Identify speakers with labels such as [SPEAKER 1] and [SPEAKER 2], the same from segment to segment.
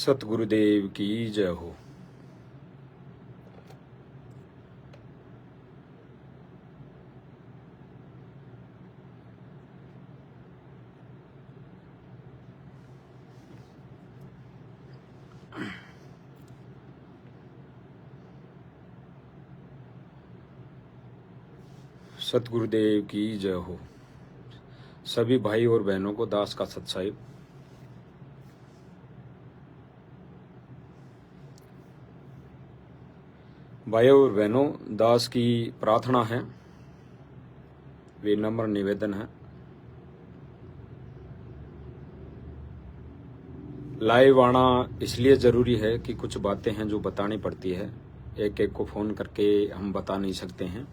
[SPEAKER 1] सतगुरुदेव की जय हो। सतगुरुदेव की जय हो। सभी भाई और बहनों को दास का सत्साहिब। भाइयों और बहनों, दास की प्रार्थना है, विनम्र निवेदन है। लाइव आना इसलिए जरूरी है कि कुछ बातें हैं जो बतानी पड़ती है, एक एक को फोन करके हम बता नहीं सकते हैं।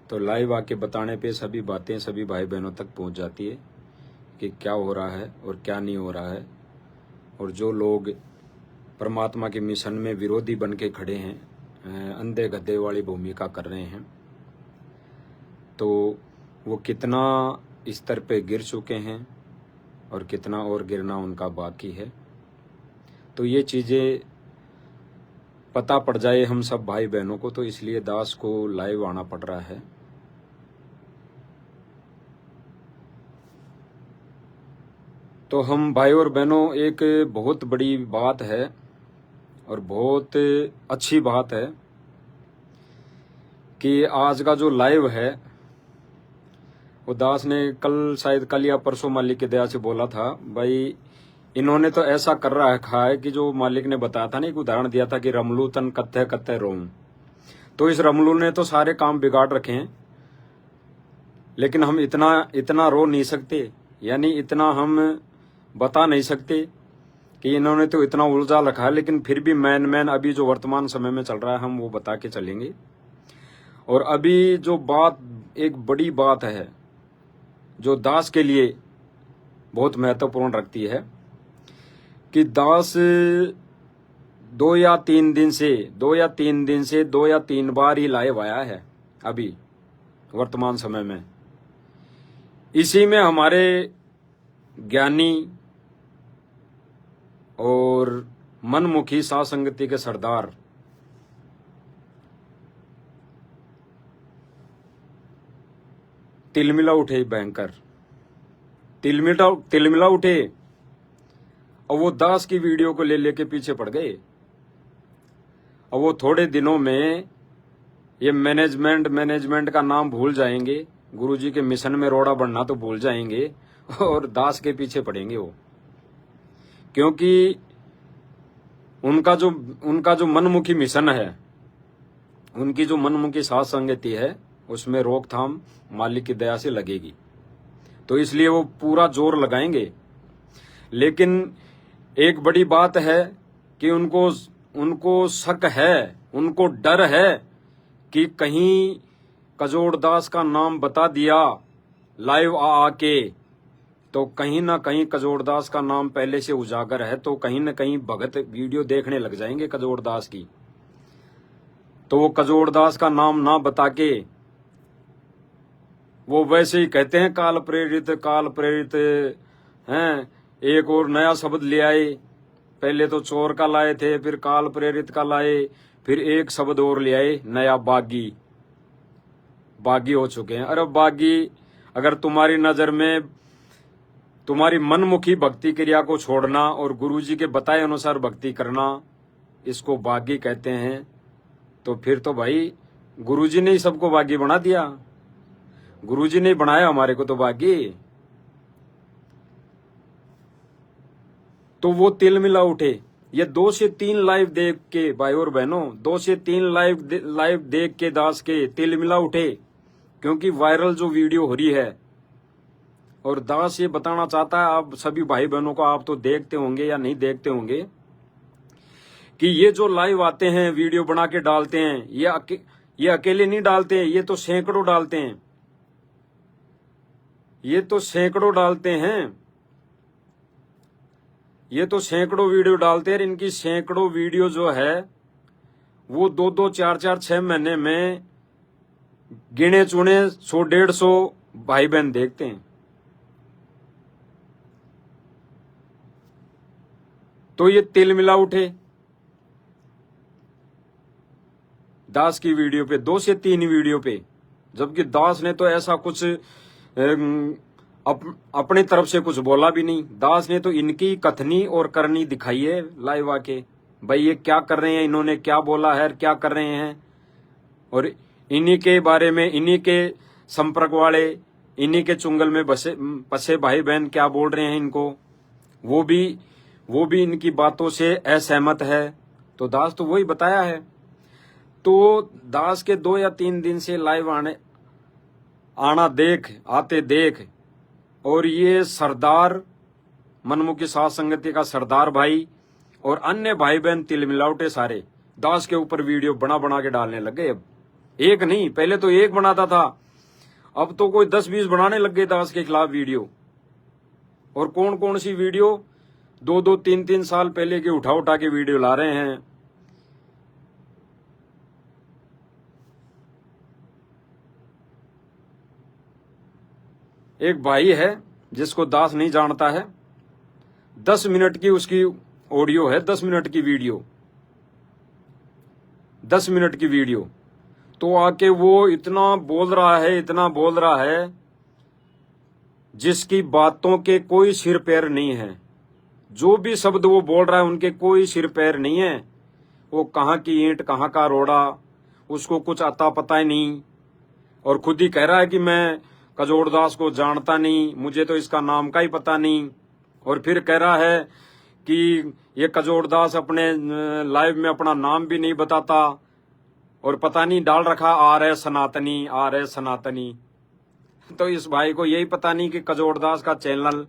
[SPEAKER 1] तो लाइव आके बताने पे सभी बातें सभी भाई बहनों तक पहुंच जाती है कि क्या हो रहा है और क्या नहीं हो रहा है। और जो लोग परमात्मा के मिशन में विरोधी बन के खड़े हैं, अंधे गधे वाली भूमिका कर रहे हैं, तो वो कितना स्तर पे गिर चुके हैं और कितना और गिरना उनका बाकी है। तो ये चीज़ें पता पड़ जाए हम सब भाई बहनों को, तो इसलिए दास को लाइव आना पड़ रहा है। तो हम भाई और बहनों, एक बहुत बड़ी बात है और बहुत अच्छी बात है कि आज का जो लाइव है वो दास ने कल, शायद कल या परसों मालिक की दया से बोला था, भाई इन्होंने तो ऐसा कर रखा है कि जो मालिक ने बताया था ना, एक उदाहरण दिया था कि रमलू तन कत्थे कत्थे रोम। तो इस रमलू ने तो सारे काम बिगाड़ रखे हैं, लेकिन हम इतना रो नहीं सकते, यानी इतना हम बता नहीं सकते कि इन्होंने तो इतना उलझा रखा है। लेकिन फिर भी मैन अभी जो वर्तमान समय में चल रहा है हम वो बता के चलेंगे। और अभी जो बात, एक बड़ी बात है जो दास के लिए बहुत महत्वपूर्ण रखती है कि दास 2 या 3 दिन से 2 या 3 बार ही लाइव आया है अभी वर्तमान समय में। इसी में हमारे ज्ञानी और मनमुखी साध संगति के सरदार तिलमिला उठे, भयंकर तिलमिला उठे, और वो दास की वीडियो को ले लेके पीछे पड़ गए। और वो थोड़े दिनों में ये मैनेजमेंट का नाम भूल जाएंगे, गुरुजी के मिशन में रोड़ा बनना तो भूल जाएंगे और दास के पीछे पड़ेंगे वो। क्योंकि उनका जो मनमुखी मिशन है, उनकी जो मनमुखी साध संगति है, उसमें रोकथाम मालिक की दया से लगेगी। तो इसलिए वो पूरा जोर लगाएंगे। लेकिन एक बड़ी बात है कि उनको शक है, उनको डर है कि कहीं कजोड़ दास का नाम बता दिया लाइव आके, तो कहीं ना कहीं कजोड़ दास का नाम पहले से उजागर है, तो कहीं ना कहीं भगत वीडियो देखने लग जाएंगे कजोड़ दास की। तो वो कजोड़ दास का नाम ना बता के वो वैसे ही कहते हैं काल प्रेरित हैं। एक और नया शब्द ले आए, पहले तो चोर का लाए थे, फिर काल प्रेरित का लाए, फिर एक शब्द और ले आए नया, बागी हो चुके हैं। अरे बागी, अगर तुम्हारी नजर में तुम्हारी मनमुखी भक्ति क्रिया को छोड़ना और गुरुजी के बताए अनुसार भक्ति करना, इसको बागी कहते हैं, तो फिर तो भाई गुरुजी ने ही सबको बागी बना दिया। गुरुजी ने बनाया हमारे को तो बागी। तो वो तिल मिला उठे। ये 2 से 3 लाइव देख के भाई और बहनों, 2 से 3 लाइव देख के दास के तिल मिला उठे, क्योंकि वायरल जो वीडियो हो रही है। और दास ये बताना चाहता है आप सभी भाई बहनों को, आप तो देखते होंगे या नहीं देखते होंगे, कि ये जो लाइव आते हैं वीडियो बना के डालते हैं, ये अकेले नहीं डालते हैं, ये तो सैकड़ों डालते हैं, ये तो सैकड़ों वीडियो डालते हैं। इनकी सैकड़ों वीडियो जो है वो 2-2, 4-4, 6 महीने में गिने चुने 100-150 भाई बहन देखते हैं। तो ये तिल मिला उठे दास की वीडियो पे, 2 से 3 वीडियो पे, जबकि दास ने तो ऐसा कुछ अपनी तरफ से कुछ बोला भी नहीं। दास ने तो इनकी कथनी और करनी दिखाई है लाइव आके, भाई ये क्या कर रहे हैं, इन्होंने क्या बोला है, क्या कर रहे हैं, और इन्हीं के बारे में, इन्हीं के संपर्क वाले, इन्हीं के चुंगल में बसे भाई बहन क्या बोल रहे हैं इनको, वो भी इनकी बातों से असहमत है। तो दास तो वही बताया है। तो दास के 2 या 3 दिन से लाइव आते देख, और ये सरदार मनमुखी साध संगति का सरदार भाई और अन्य भाई बहन तिल मिलावटे सारे दास के ऊपर वीडियो बना के डालने लग गए। अब एक नहीं, पहले तो एक बनाता था, अब तो कोई 10-20 बनाने लग गए दास के खिलाफ वीडियो। और कौन कौन सी वीडियो, 2-2, 3-3 साल पहले के उठा के वीडियो ला रहे हैं। एक भाई है जिसको दास नहीं जानता है, 10 मिनट की उसकी ऑडियो है, 10 मिनट की वीडियो, 10 मिनट की वीडियो, तो आके वो इतना बोल रहा है जिसकी बातों के कोई सिर पैर नहीं है। जो भी शब्द वो बोल रहा है उनके कोई सिर पैर नहीं है। वो कहाँ की ईंट कहाँ का रोड़ा, उसको कुछ अता पता ही नहीं, और खुद ही कह रहा है कि मैं कजोड़दास को जानता नहीं, मुझे तो इसका नाम का ही पता नहीं। और फिर कह रहा है कि ये कजोड़दास अपने लाइव में अपना नाम भी नहीं बताता, और पता नहीं डाल रखा आर सनातनी। तो इस भाई को यही पता नहीं कि कजोड़दास का चैनल,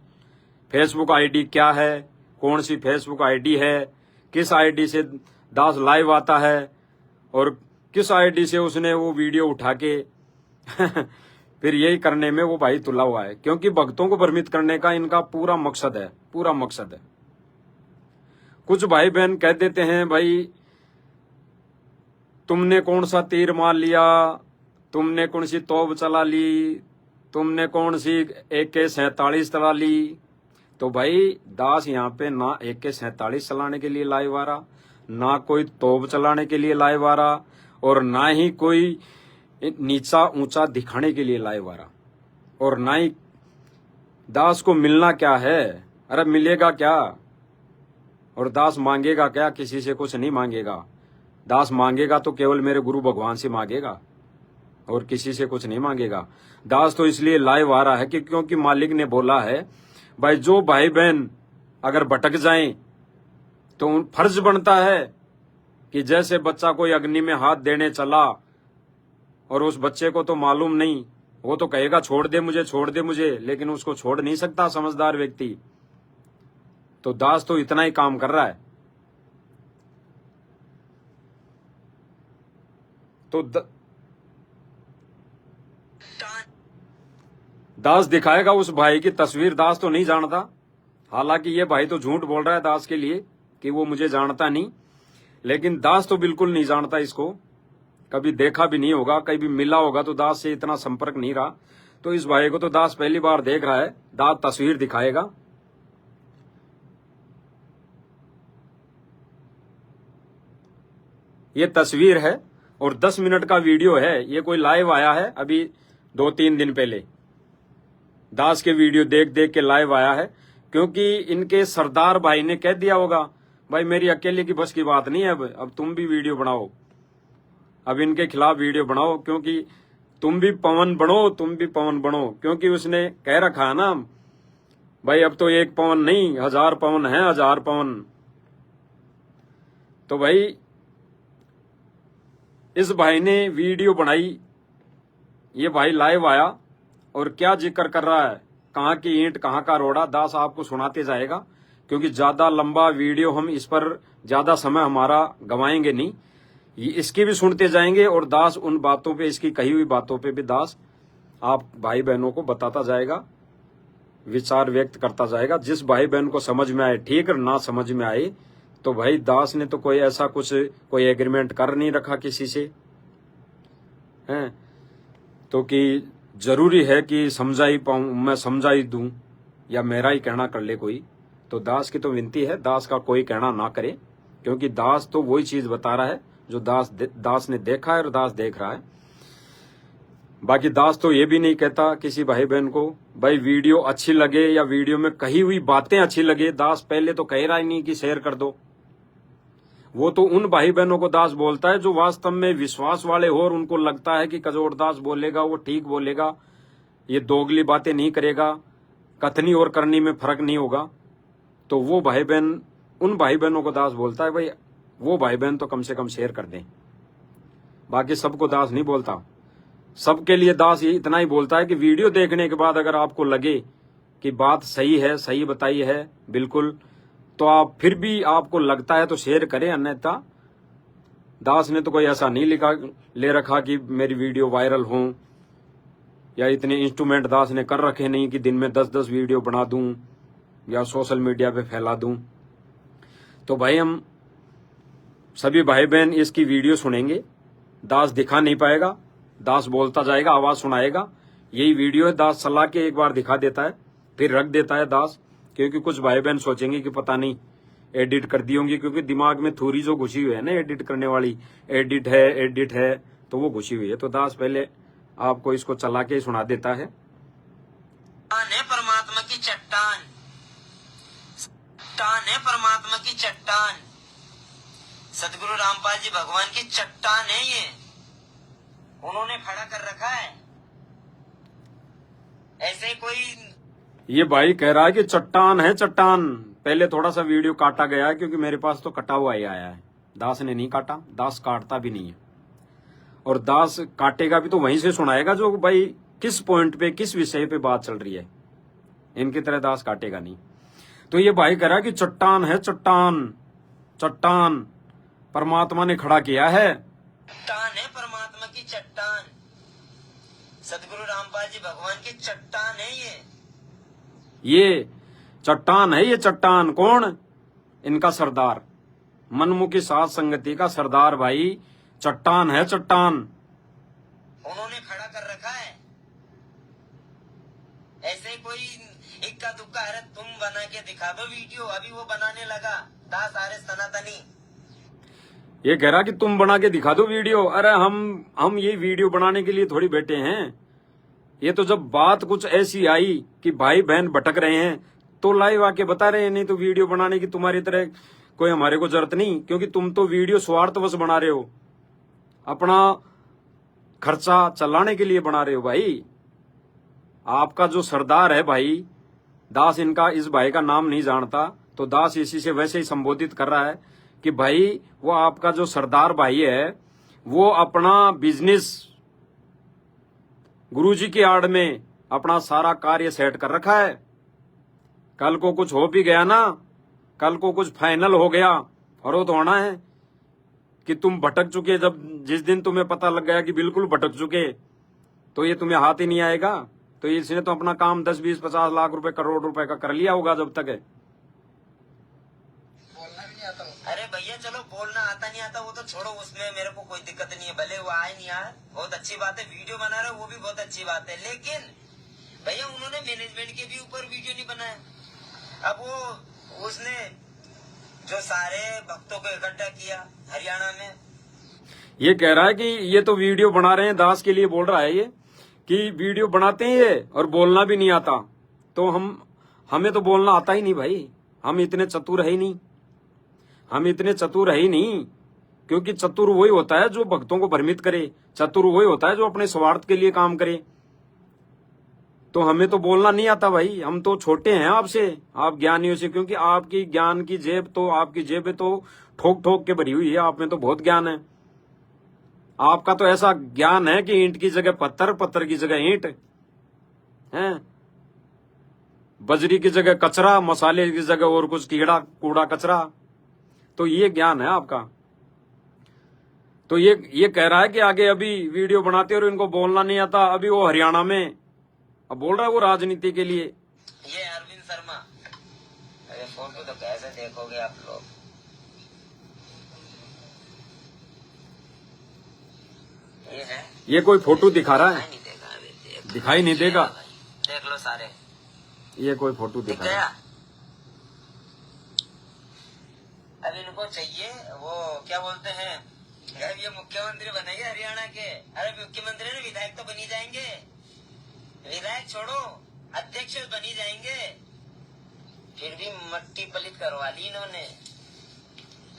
[SPEAKER 1] फेसबुक आईडी क्या है, कौन सी फेसबुक आईडी है, किस आईडी से दास लाइव आता है, और किस आईडी से उसने वो वीडियो उठा के फिर यही करने में वो भाई तुला हुआ है, क्योंकि भक्तों को भ्रमित करने का इनका पूरा मकसद है। कुछ भाई बहन कह देते हैं, भाई तुमने कौन सा तीर मार लिया, तुमने कौन सी तोप चला ली, तुमने कौन सी AK-47 चला ली। तो भाई दास यहाँ पे ना AK-47 चलाने के लिए लाइव आ रहा, ना कोई तोप चलाने के लिए लाइव आ रहा, और ना ही कोई नीचा ऊंचा दिखाने के लिए लाइव आ रहा, और ना ही दास को मिलना क्या है। अरे मिलेगा क्या, और दास मांगेगा क्या, किसी से कुछ नहीं मांगेगा। दास मांगेगा तो केवल मेरे गुरु भगवान से मांगेगा, और किसी से कुछ नहीं मांगेगा। दास तो इसलिए लाइव आ रहा है कि क्योंकि मालिक ने बोला है, भाई जो भाई बहन अगर भटक जाएं तो फर्ज बनता है कि जैसे बच्चा कोई अग्नि में हाथ देने चला और उस बच्चे को तो मालूम नहीं, वो तो कहेगा छोड़ दे मुझे, लेकिन उसको छोड़ नहीं सकता समझदार व्यक्ति। तो दास तो इतना ही काम कर रहा है। तो दास दिखाएगा उस भाई की तस्वीर, दास तो नहीं जानता। हालांकि ये भाई तो झूठ बोल रहा है दास के लिए कि वो मुझे जानता नहीं, लेकिन दास तो बिल्कुल नहीं जानता इसको, कभी देखा भी नहीं होगा, कभी मिला होगा तो दास से इतना संपर्क नहीं रहा। तो इस भाई को तो दास पहली बार देख रहा है। दास तस्वीर दिखाएगा। ये तस्वीर है और 10 मिनट का वीडियो है। ये कोई लाइव आया है अभी 2-3 दिन पहले, दास के वीडियो देख के लाइव आया है, क्योंकि इनके सरदार भाई ने कह दिया होगा, भाई मेरी अकेले की बस की बात नहीं है, अब तुम भी वीडियो बनाओ, अब इनके खिलाफ वीडियो बनाओ, क्योंकि तुम भी पवन बनो, क्योंकि उसने कह रखा है ना, भाई अब तो 1 पवन नहीं 1000 पवन है, 1000 पवन। तो भाई इस भाई ने वीडियो बनाई, ये भाई लाइव आया और क्या जिक्र कर रहा है, कहाँ की ईंट कहाँ का रोड़ा, दास आपको सुनाते जाएगा, क्योंकि ज्यादा लंबा वीडियो हम इस पर ज्यादा समय हमारा गवाएंगे नहीं, इसकी भी सुनते जाएंगे और दास उन बातों पे, इसकी कही हुई बातों पे भी दास आप भाई बहनों को बताता जाएगा, विचार व्यक्त करता जाएगा। जिस भाई बहन को समझ में आए ठीक, ना समझ में आए तो भाई दास ने तो कोई ऐसा कोई एग्रीमेंट कर नहीं रखा किसी से, हैं तो कि जरूरी है कि समझा ही पाऊं, मैं समझा ही दूं, या मेरा ही कहना कर ले कोई, तो दास की तो विनती है, दास का कोई कहना ना करे, क्योंकि दास तो वही चीज बता रहा है जो दास ने देखा है और दास देख रहा है। बाकी दास तो ये भी नहीं कहता किसी भाई बहन को भाई वीडियो अच्छी लगे या वीडियो में कही हुई बातें अच्छी लगे, दास पहले तो कह रहा ही नहीं कि शेयर कर दो। वो तो उन भाई बहनों को दास बोलता है जो वास्तव में विश्वास वाले हो और उनको लगता है कि कजोड़ दास बोलेगा वो ठीक बोलेगा, ये दोगली बातें नहीं करेगा, कथनी और करनी में फर्क नहीं होगा। तो वो भाई बहन, उन भाई बहनों को दास बोलता है भाई वो भाई बहन तो कम से कम शेयर कर दें। बाकी सबको दास नहीं बोलता। सबके लिए दास ये इतना ही बोलता है कि वीडियो देखने के बाद अगर आपको लगे कि बात सही है, सही बताई है बिल्कुल, तो आप फिर भी आपको लगता है तो शेयर करें, अन्यथा दास ने तो कोई ऐसा नहीं ले रखा कि मेरी वीडियो वायरल हो, या इतने इंस्ट्रूमेंट दास ने कर रखे नहीं कि दिन में 10-10 वीडियो बना दूं या सोशल मीडिया पे फैला दूं। तो भाई हम सभी भाई बहन इसकी वीडियो सुनेंगे, दास दिखा नहीं पाएगा, दास बोलता जाएगा, आवाज सुनाएगा। यही वीडियो है, दास चला के एक बार दिखा देता है फिर रख देता है दास, क्योंकि कुछ भाई बहन सोचेंगे कि पता नहीं एडिट कर दी होंगी, क्योंकि दिमाग में थोड़ी जो घुसी हुई है ना एडिट करने वाली, एडिट है तो वो घुसी हुई है। तो दास पहले आपको इसको चला के सुना देता है।
[SPEAKER 2] परमात्मा की चट्टान है, परमात्मा की चट्टान, सदगुरु रामपाल जी भगवान की चट्टान है, ये उन्होंने खड़ा कर रखा है। ऐसे कोई
[SPEAKER 1] ये भाई कह रहा है कि चट्टान है चट्टान। पहले थोड़ा सा वीडियो काटा गया है क्योंकि मेरे पास तो कटा हुआ ही आया है, दास ने नहीं काटा, दास काटता भी नहीं है, और दास काटेगा भी तो वहीं से सुनाएगा जो भाई किस पॉइंट पे किस विषय पे बात चल रही है, इनकी तरह दास काटेगा नहीं। तो ये भाई कह रहा है कि चट्टान है चट्टान, चट्टान परमात्मा ने खड़ा किया है,
[SPEAKER 2] चट्टान है परमात्मा की चट्टान, सदगुरु रामपाल जी भगवान की चट्टान है
[SPEAKER 1] ये चट्टान है, ये चट्टान कौन? इनका सरदार, मनमुखी साध संगति का सरदार भाई चट्टान है चट्टान,
[SPEAKER 2] उन्होंने खड़ा कर रखा है। ऐसे कोई इक्का दुक्का है, तुम बना के दिखा दो वीडियो, अभी वो बनाने लगा दास आर्य सनातनी।
[SPEAKER 1] ये कह रहा कि तुम बना के दिखा दो वीडियो। अरे हम ये वीडियो बनाने के लिए थोड़ी बैठे हैं, ये तो जब बात कुछ ऐसी आई कि भाई बहन भटक रहे हैं तो लाइव आके बता रहे हैं, नहीं तो वीडियो बनाने की तुम्हारी तरह कोई हमारे को जरूरत नहीं, क्योंकि तुम तो वीडियो स्वार्थवश बना रहे हो, अपना खर्चा चलाने के लिए बना रहे हो। भाई आपका जो सरदार है भाई दास, इनका इस भाई का नाम नहीं जानता तो दास इसी से वैसे ही संबोधित कर रहा है कि भाई वो आपका जो सरदार भाई है वो अपना बिजनेस गुरुजी की आड़ में अपना सारा कार्य सेट कर रखा है। कल को कुछ हो भी गया ना, कल को कुछ फाइनल हो गया, और वो तो होना है कि तुम भटक चुके, जब जिस दिन तुम्हें पता लग गया कि बिल्कुल भटक चुके तो ये तुम्हें हाथ ही नहीं आएगा। तो इसने तो अपना काम 10, 20, 50 लाख रुपए, करोड़ रुपए का कर लिया होगा जब तक है।
[SPEAKER 2] अरे भैया चलो बोलना आता नहीं आता वो तो छोड़ो, उसमें मेरे को कोई दिक्कत नहीं है, भले वो आए नहीं आए, बहुत अच्छी बात है, वीडियो बना रहे वो भी बहुत अच्छी बात है, लेकिन भैया उन्होंने मैनेजमेंट के भी ऊपर वीडियो नहीं बनाया। अब वो उसने जो सारे भक्तों को इकट्ठा किया हरियाणा में,
[SPEAKER 1] ये कह रहा है कि ये तो वीडियो बना रहे हैं, दास के लिए बोल रहा है ये कि वीडियो बनाते हैं ये और बोलना भी नहीं आता। तो हमें तो बोलना आता ही नहीं भाई, हम इतने चतुर है ही नहीं, हम इतने चतुर है ही नहीं, क्योंकि चतुर वही होता है जो भक्तों को भ्रमित करे, चतुर वही होता है जो अपने स्वार्थ के लिए काम करे। तो हमें तो बोलना नहीं आता भाई, हम तो छोटे हैं आपसे, आप ज्ञानियों से, क्योंकि आपकी ज्ञान की जेब तो, आपकी जेबें तो ठोक ठोक के भरी हुई है, आप में तो बहुत ज्ञान है। आपका तो ऐसा ज्ञान है कि ईंट की जगह पत्थर, पत्थर की जगह ईंट है, बजरी की जगह कचरा, मसाले की जगह और कुछ कीड़ा कूड़ा कचरा, तो ये ज्ञान है आपका। तो ये कह रहा है कि आगे अभी वीडियो बनाते और इनको बोलना नहीं आता, अभी वो हरियाणा में अब बोल रहा है वो राजनीति के लिए।
[SPEAKER 2] ये अरविंद शर्मा, अरे फोटो तो कैसे देखोगे आप लोग, ये है,
[SPEAKER 1] ये कोई फोटो दिखा रहा है,
[SPEAKER 2] नहीं देगा,
[SPEAKER 1] दिखाई नहीं देगा,
[SPEAKER 2] देख लो सारे,
[SPEAKER 1] ये कोई फोटो दिखा रहा है।
[SPEAKER 2] क्या बोलते हैं, अब ये मुख्यमंत्री बनेंगे हरियाणा के। अरे मुख्यमंत्री ने विधायक तो बनी जाएंगे, विधायक छोड़ो अध्यक्ष बनी जाएंगे। फिर भी मट्टी पलित करवा ली इन्होंने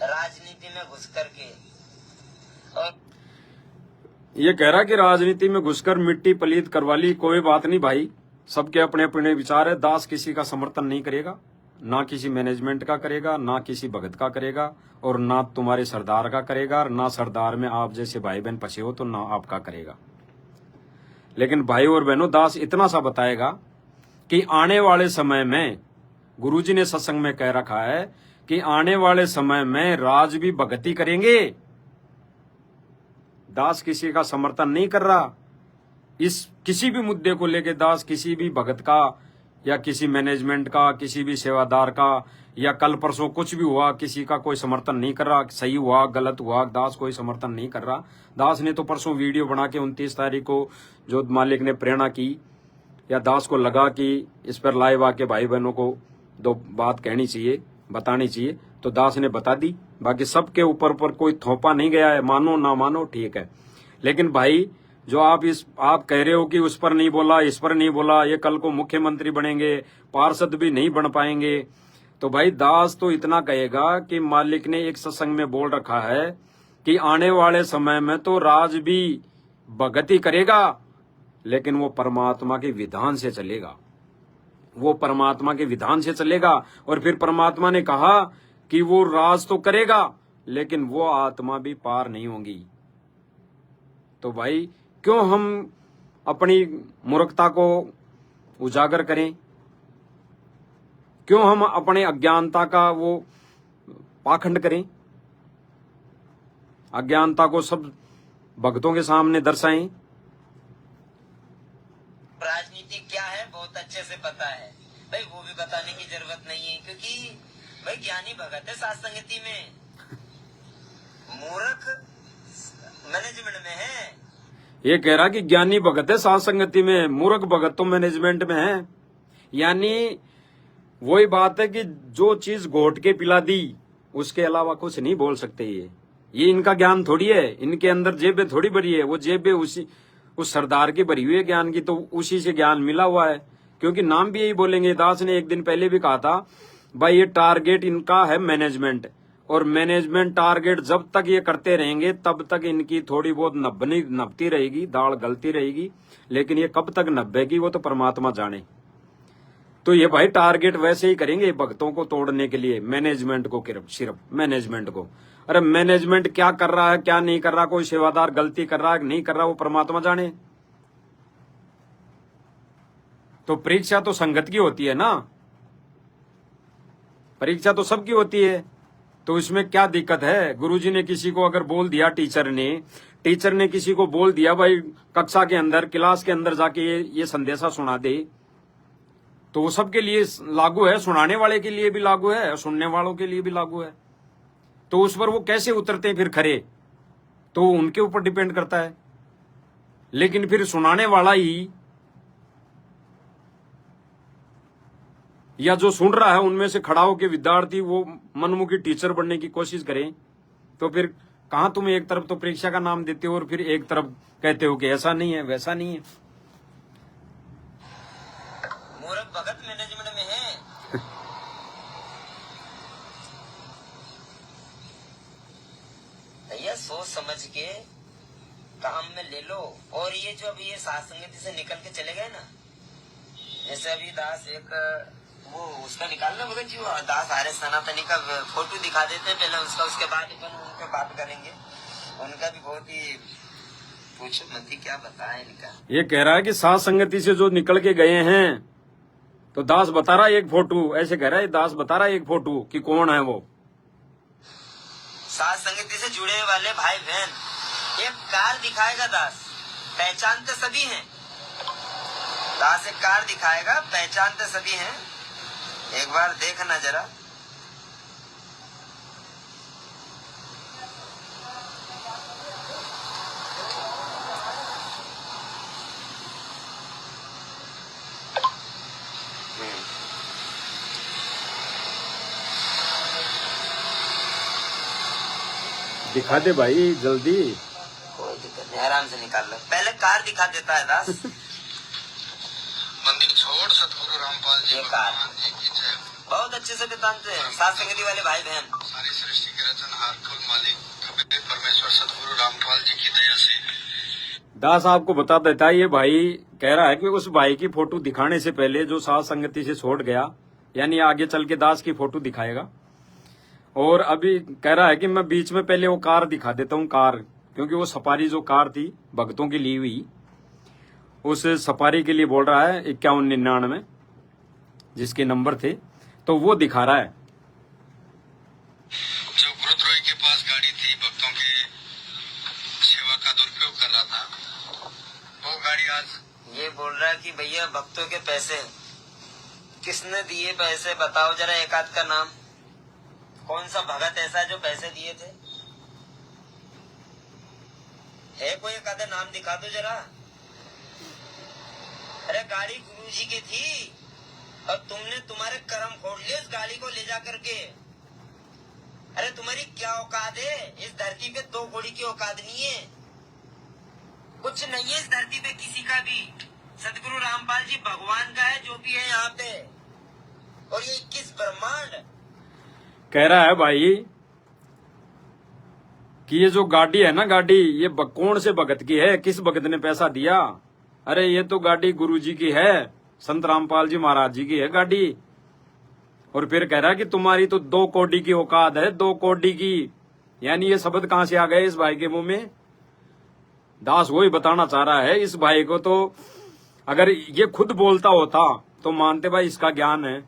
[SPEAKER 2] राजनीति में घुस करके। और
[SPEAKER 1] ये कह रहा कि राजनीति में घुसकर मिट्टी पलीत करवा ली। कोई बात नहीं भाई, सबके अपने अपने विचार है। दास किसी का समर्थन नहीं करेगा, ना किसी मैनेजमेंट का करेगा, ना किसी भगत का करेगा, और ना तुम्हारे सरदार का करेगा, ना सरदार में आप जैसे भाई बहन फंसे हो तो ना आपका करेगा। लेकिन भाई और बहनों, दास इतना सा बताएगा कि आने वाले समय में, गुरुजी ने सत्संग में कह रखा है कि आने वाले समय में राज भी भगती करेंगे। दास किसी का समर्थन नहीं कर रहा। इस किसी भी मुद्दे को लेके दास किसी भी भगत का या किसी मैनेजमेंट का, किसी भी सेवादार का, या कल परसों कुछ भी हुआ किसी का कोई समर्थन नहीं कर रहा। सही हुआ गलत हुआ, दास कोई समर्थन नहीं कर रहा। दास ने तो परसों वीडियो बना के 29 तारीख को जो मालिक ने प्रेरणा की, या दास को लगा कि इस पर लाइव आके भाई बहनों को दो बात कहनी चाहिए, बतानी चाहिए, तो दास ने बता दी। बाकी सबके ऊपर कोई थोपा नहीं गया है, मानो ना मानो ठीक है। लेकिन भाई जो आप कह रहे हो कि उस पर नहीं बोला, इस पर नहीं बोला, ये कल को मुख्यमंत्री बनेंगे, पार्षद भी नहीं बन पाएंगे, तो भाई दास तो इतना कहेगा कि मालिक ने एक सत्संग में बोल रखा है कि आने वाले समय में तो राज भी भगति करेगा, लेकिन वो परमात्मा के विधान से चलेगा, वो परमात्मा के विधान से चलेगा। और फिर परमात्मा ने कहा कि वो राज तो करेगा, लेकिन वो आत्मा भी पार नहीं होगी। तो भाई क्यों हम अपनी मूर्खता को उजागर करें, क्यों हम अपने अज्ञानता का वो पाखंड करें, अज्ञानता को सब भक्तों के सामने दर्शाएं।
[SPEAKER 2] राजनीति क्या है बहुत अच्छे से पता है भाई, वो भी बताने की जरूरत नहीं है, क्योंकि भाई ज्ञानी भगत है साथ संगति में, मूर्ख मैनेजमेंट में है।
[SPEAKER 1] ये कह रहा कि ज्ञानी भगत है साथ संगति में, मूर्ख भगत तो मैनेजमेंट में है। यानी वही बात है कि जो चीज घोट के पिला दी उसके अलावा कुछ नहीं बोल सकते। ये इनका ज्ञान थोड़ी है, इनके अंदर जेबें थोड़ी भरी है, वो जेबें उस सरदार की भरी हुई है ज्ञान की, तो उसी से ज्ञान मिला हुआ है। क्योंकि नाम भी यही बोलेंगे। दास ने एक दिन पहले भी कहा था भाई ये टारगेट इनका है मैनेजमेंट, और मैनेजमेंट टारगेट जब तक ये करते रहेंगे तब तक इनकी थोड़ी बहुत नभती रहेगी, दाल गलती रहेगी, लेकिन ये कब तक नभेगी वो तो परमात्मा जाने। तो ये भाई टारगेट वैसे ही करेंगे भक्तों को तोड़ने के लिए, मैनेजमेंट को, सिर्फ मैनेजमेंट को। अरे मैनेजमेंट क्या कर रहा है क्या नहीं कर रहा, कोई सेवादार गलती कर रहा है नहीं कर रहा, वो परमात्मा जाने। तो परीक्षा तो संगत की होती है ना, परीक्षा तो सबकी होती है, तो इसमें क्या दिक्कत है। गुरुजी ने किसी को अगर बोल दिया, टीचर ने किसी को बोल दिया भाई कक्षा के अंदर, क्लास के अंदर जाके ये संदेशा सुना दे, तो वो सबके लिए लागू है, सुनाने वाले के लिए भी लागू है और सुनने वालों के लिए भी लागू है। तो उस पर वो कैसे उतरते हैं फिर खरे, तो उनके ऊपर डिपेंड करता है। लेकिन फिर सुनाने वाला ही या जो सुन रहा है उनमें से खड़ा होकर विद्यार्थी वो मनमुखी टीचर बनने की कोशिश करें, तो फिर कहां तुम एक तरफ तो परीक्षा का नाम देते हो और फिर एक तरफ कहते हो कि ऐसा नहीं है वैसा नहीं है।
[SPEAKER 2] मूर्ख भगत मैनेजमेंट में है। भैया सोच समझ के काम में ले लो। और ये जो अभी ये साथ संगति से निकल के चले गए ना, जैसे अभी दास एक वो उसका निकालना भगत जी, वो दास आर्य सनातनी का फोटो दिखा देते हैं पहले उसका, उसके बाद अपन उन पे बात करेंगे। उनका भी बहुत ही पूछो मत ही क्या बताएं इनका।
[SPEAKER 1] ये कह रहा है कि साथ संगति से जो निकल के गए हैं, तो दास बता रहा है एक फोटो, ऐसे कह रहा है दास बता रहा है एक फोटो कि कौन है वो।
[SPEAKER 2] साथ संगति से जुड़े वाले भाई बहन, एक कार दिखाएगा दास, पहचानते सभी हैं। दास एक कार दिखाएगा, पहचानते सभी हैं। एक बार देखना जरा।
[SPEAKER 1] दिखा दे भाई जल्दी।
[SPEAKER 2] कोई दिक्कत नहीं, आराम से निकाल लो। पहले कार दिखा देता है दास।
[SPEAKER 3] मंदिर छोड़ सतगुरु रामपाल जी
[SPEAKER 2] ये कार
[SPEAKER 3] भगवान जी की जय।
[SPEAKER 2] बहुत अच्छे से बताते हैं सात संगति वाले भाई बहन।
[SPEAKER 3] सारी सृष्टि के रचनहार कुल मालिक कबीर परमेश्वर सतगुरु रामपाल जी की दया से।
[SPEAKER 1] दास आपको बता देता है, ये भाई कह रहा है कि उस भाई की फोटो दिखाने से पहले जो सात संगति से छोड़ गया, यानी आगे चल के दास की फोटो दिखाएगा। और अभी कह रहा है कि मैं बीच में पहले वो कार दिखा देता हूँ, कार, क्योंकि वो सफारी जो कार थी भक्तों की ली हुई, उस सफारी के लिए बोल रहा है 5199 जिसके नंबर थे, तो वो दिखा रहा है।
[SPEAKER 3] जो गुरुद्रोही के पास गाड़ी थी, भक्तों की सेवा का दुरुपयोग कर रहा था, वो गाड़ी आज
[SPEAKER 2] ये बोल रहा है कि भैया भक्तों के पैसे किसने दिए, पैसे बताओ जरा, एक आध का नाम। कौन सा भगत ऐसा है जो पैसे दिए थे? है कोई एक आधा नाम दिखा दो जरा। अरे गाड़ी गुरुजी की थी और तुमने तुम्हारे कर्म खोल लिए उस गाड़ी को ले जा करके। अरे तुम्हारी क्या औकात है? इस धरती पे दो घोड़ी की औकात नहीं है, कुछ नहीं है इस धरती पे किसी का भी। सतगुरु रामपाल जी भगवान का है जो भी है यहाँ पे, और ये 21 ब्रह्मांड।
[SPEAKER 1] कह रहा है भाई कि ये जो गाड़ी है ना, गाड़ी ये कौन से भगत की है, किस भगत ने पैसा दिया? अरे ये तो गाड़ी गुरुजी की है, संत रामपाल जी महाराज जी की है गाड़ी। और फिर कह रहा है कि तुम्हारी तो 2 कौड़ी की औकात है, 2 कौड़ी की। यानी ये शब्द कहां से आ गए इस भाई के मुंह में? दास वही बताना चाह रहा है इस भाई को। तो अगर ये खुद बोलता होता तो मानते भाई इसका ज्ञान है,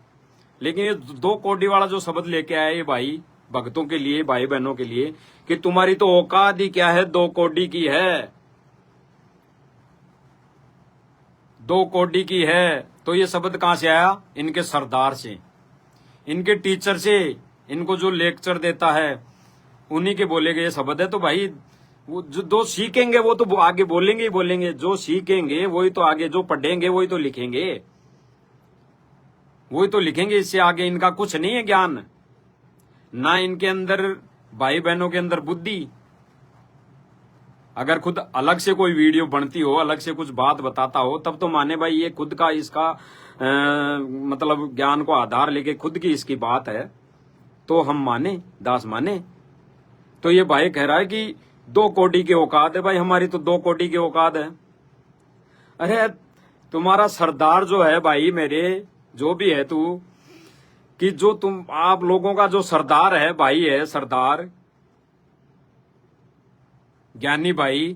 [SPEAKER 1] लेकिन ये 2 कौड़ी वाला जो शब्द लेके आया ये भाई भक्तों के लिए, भाई बहनों के लिए, कि तुम्हारी तो औकात ही क्या है, 2 कौड़ी की है, 2 कौड़ी की है। तो ये शब्द कहां से आया? इनके सरदार से, इनके टीचर से, इनको जो लेक्चर देता है उन्हीं के बोले गए शब्द है। तो भाई वो जो सीखेंगे वो तो आगे बोलेंगे ही बोलेंगे, जो सीखेंगे वही तो आगे, जो पढ़ेंगे वही तो लिखेंगे, वही तो लिखेंगे। इससे आगे इनका कुछ नहीं है ज्ञान, ना इनके अंदर, भाई बहनों के अंदर बुद्धि। अगर खुद अलग से कोई वीडियो बनती हो, अलग से कुछ बात बताता हो, तब तो माने भाई ये खुद का इसका मतलब ज्ञान को आधार लेके खुद की इसकी बात है, तो हम माने, दास माने। तो ये भाई कह रहा है कि 2 कौड़ी की औकात है। भाई हमारी तो 2 कौड़ी की औकात है। अरे तुम्हारा सरदार जो है भाई, मेरे जो भी है तू, कि जो तुम आप लोगों का जो सरदार है भाई, है सरदार ज्ञानी भाई,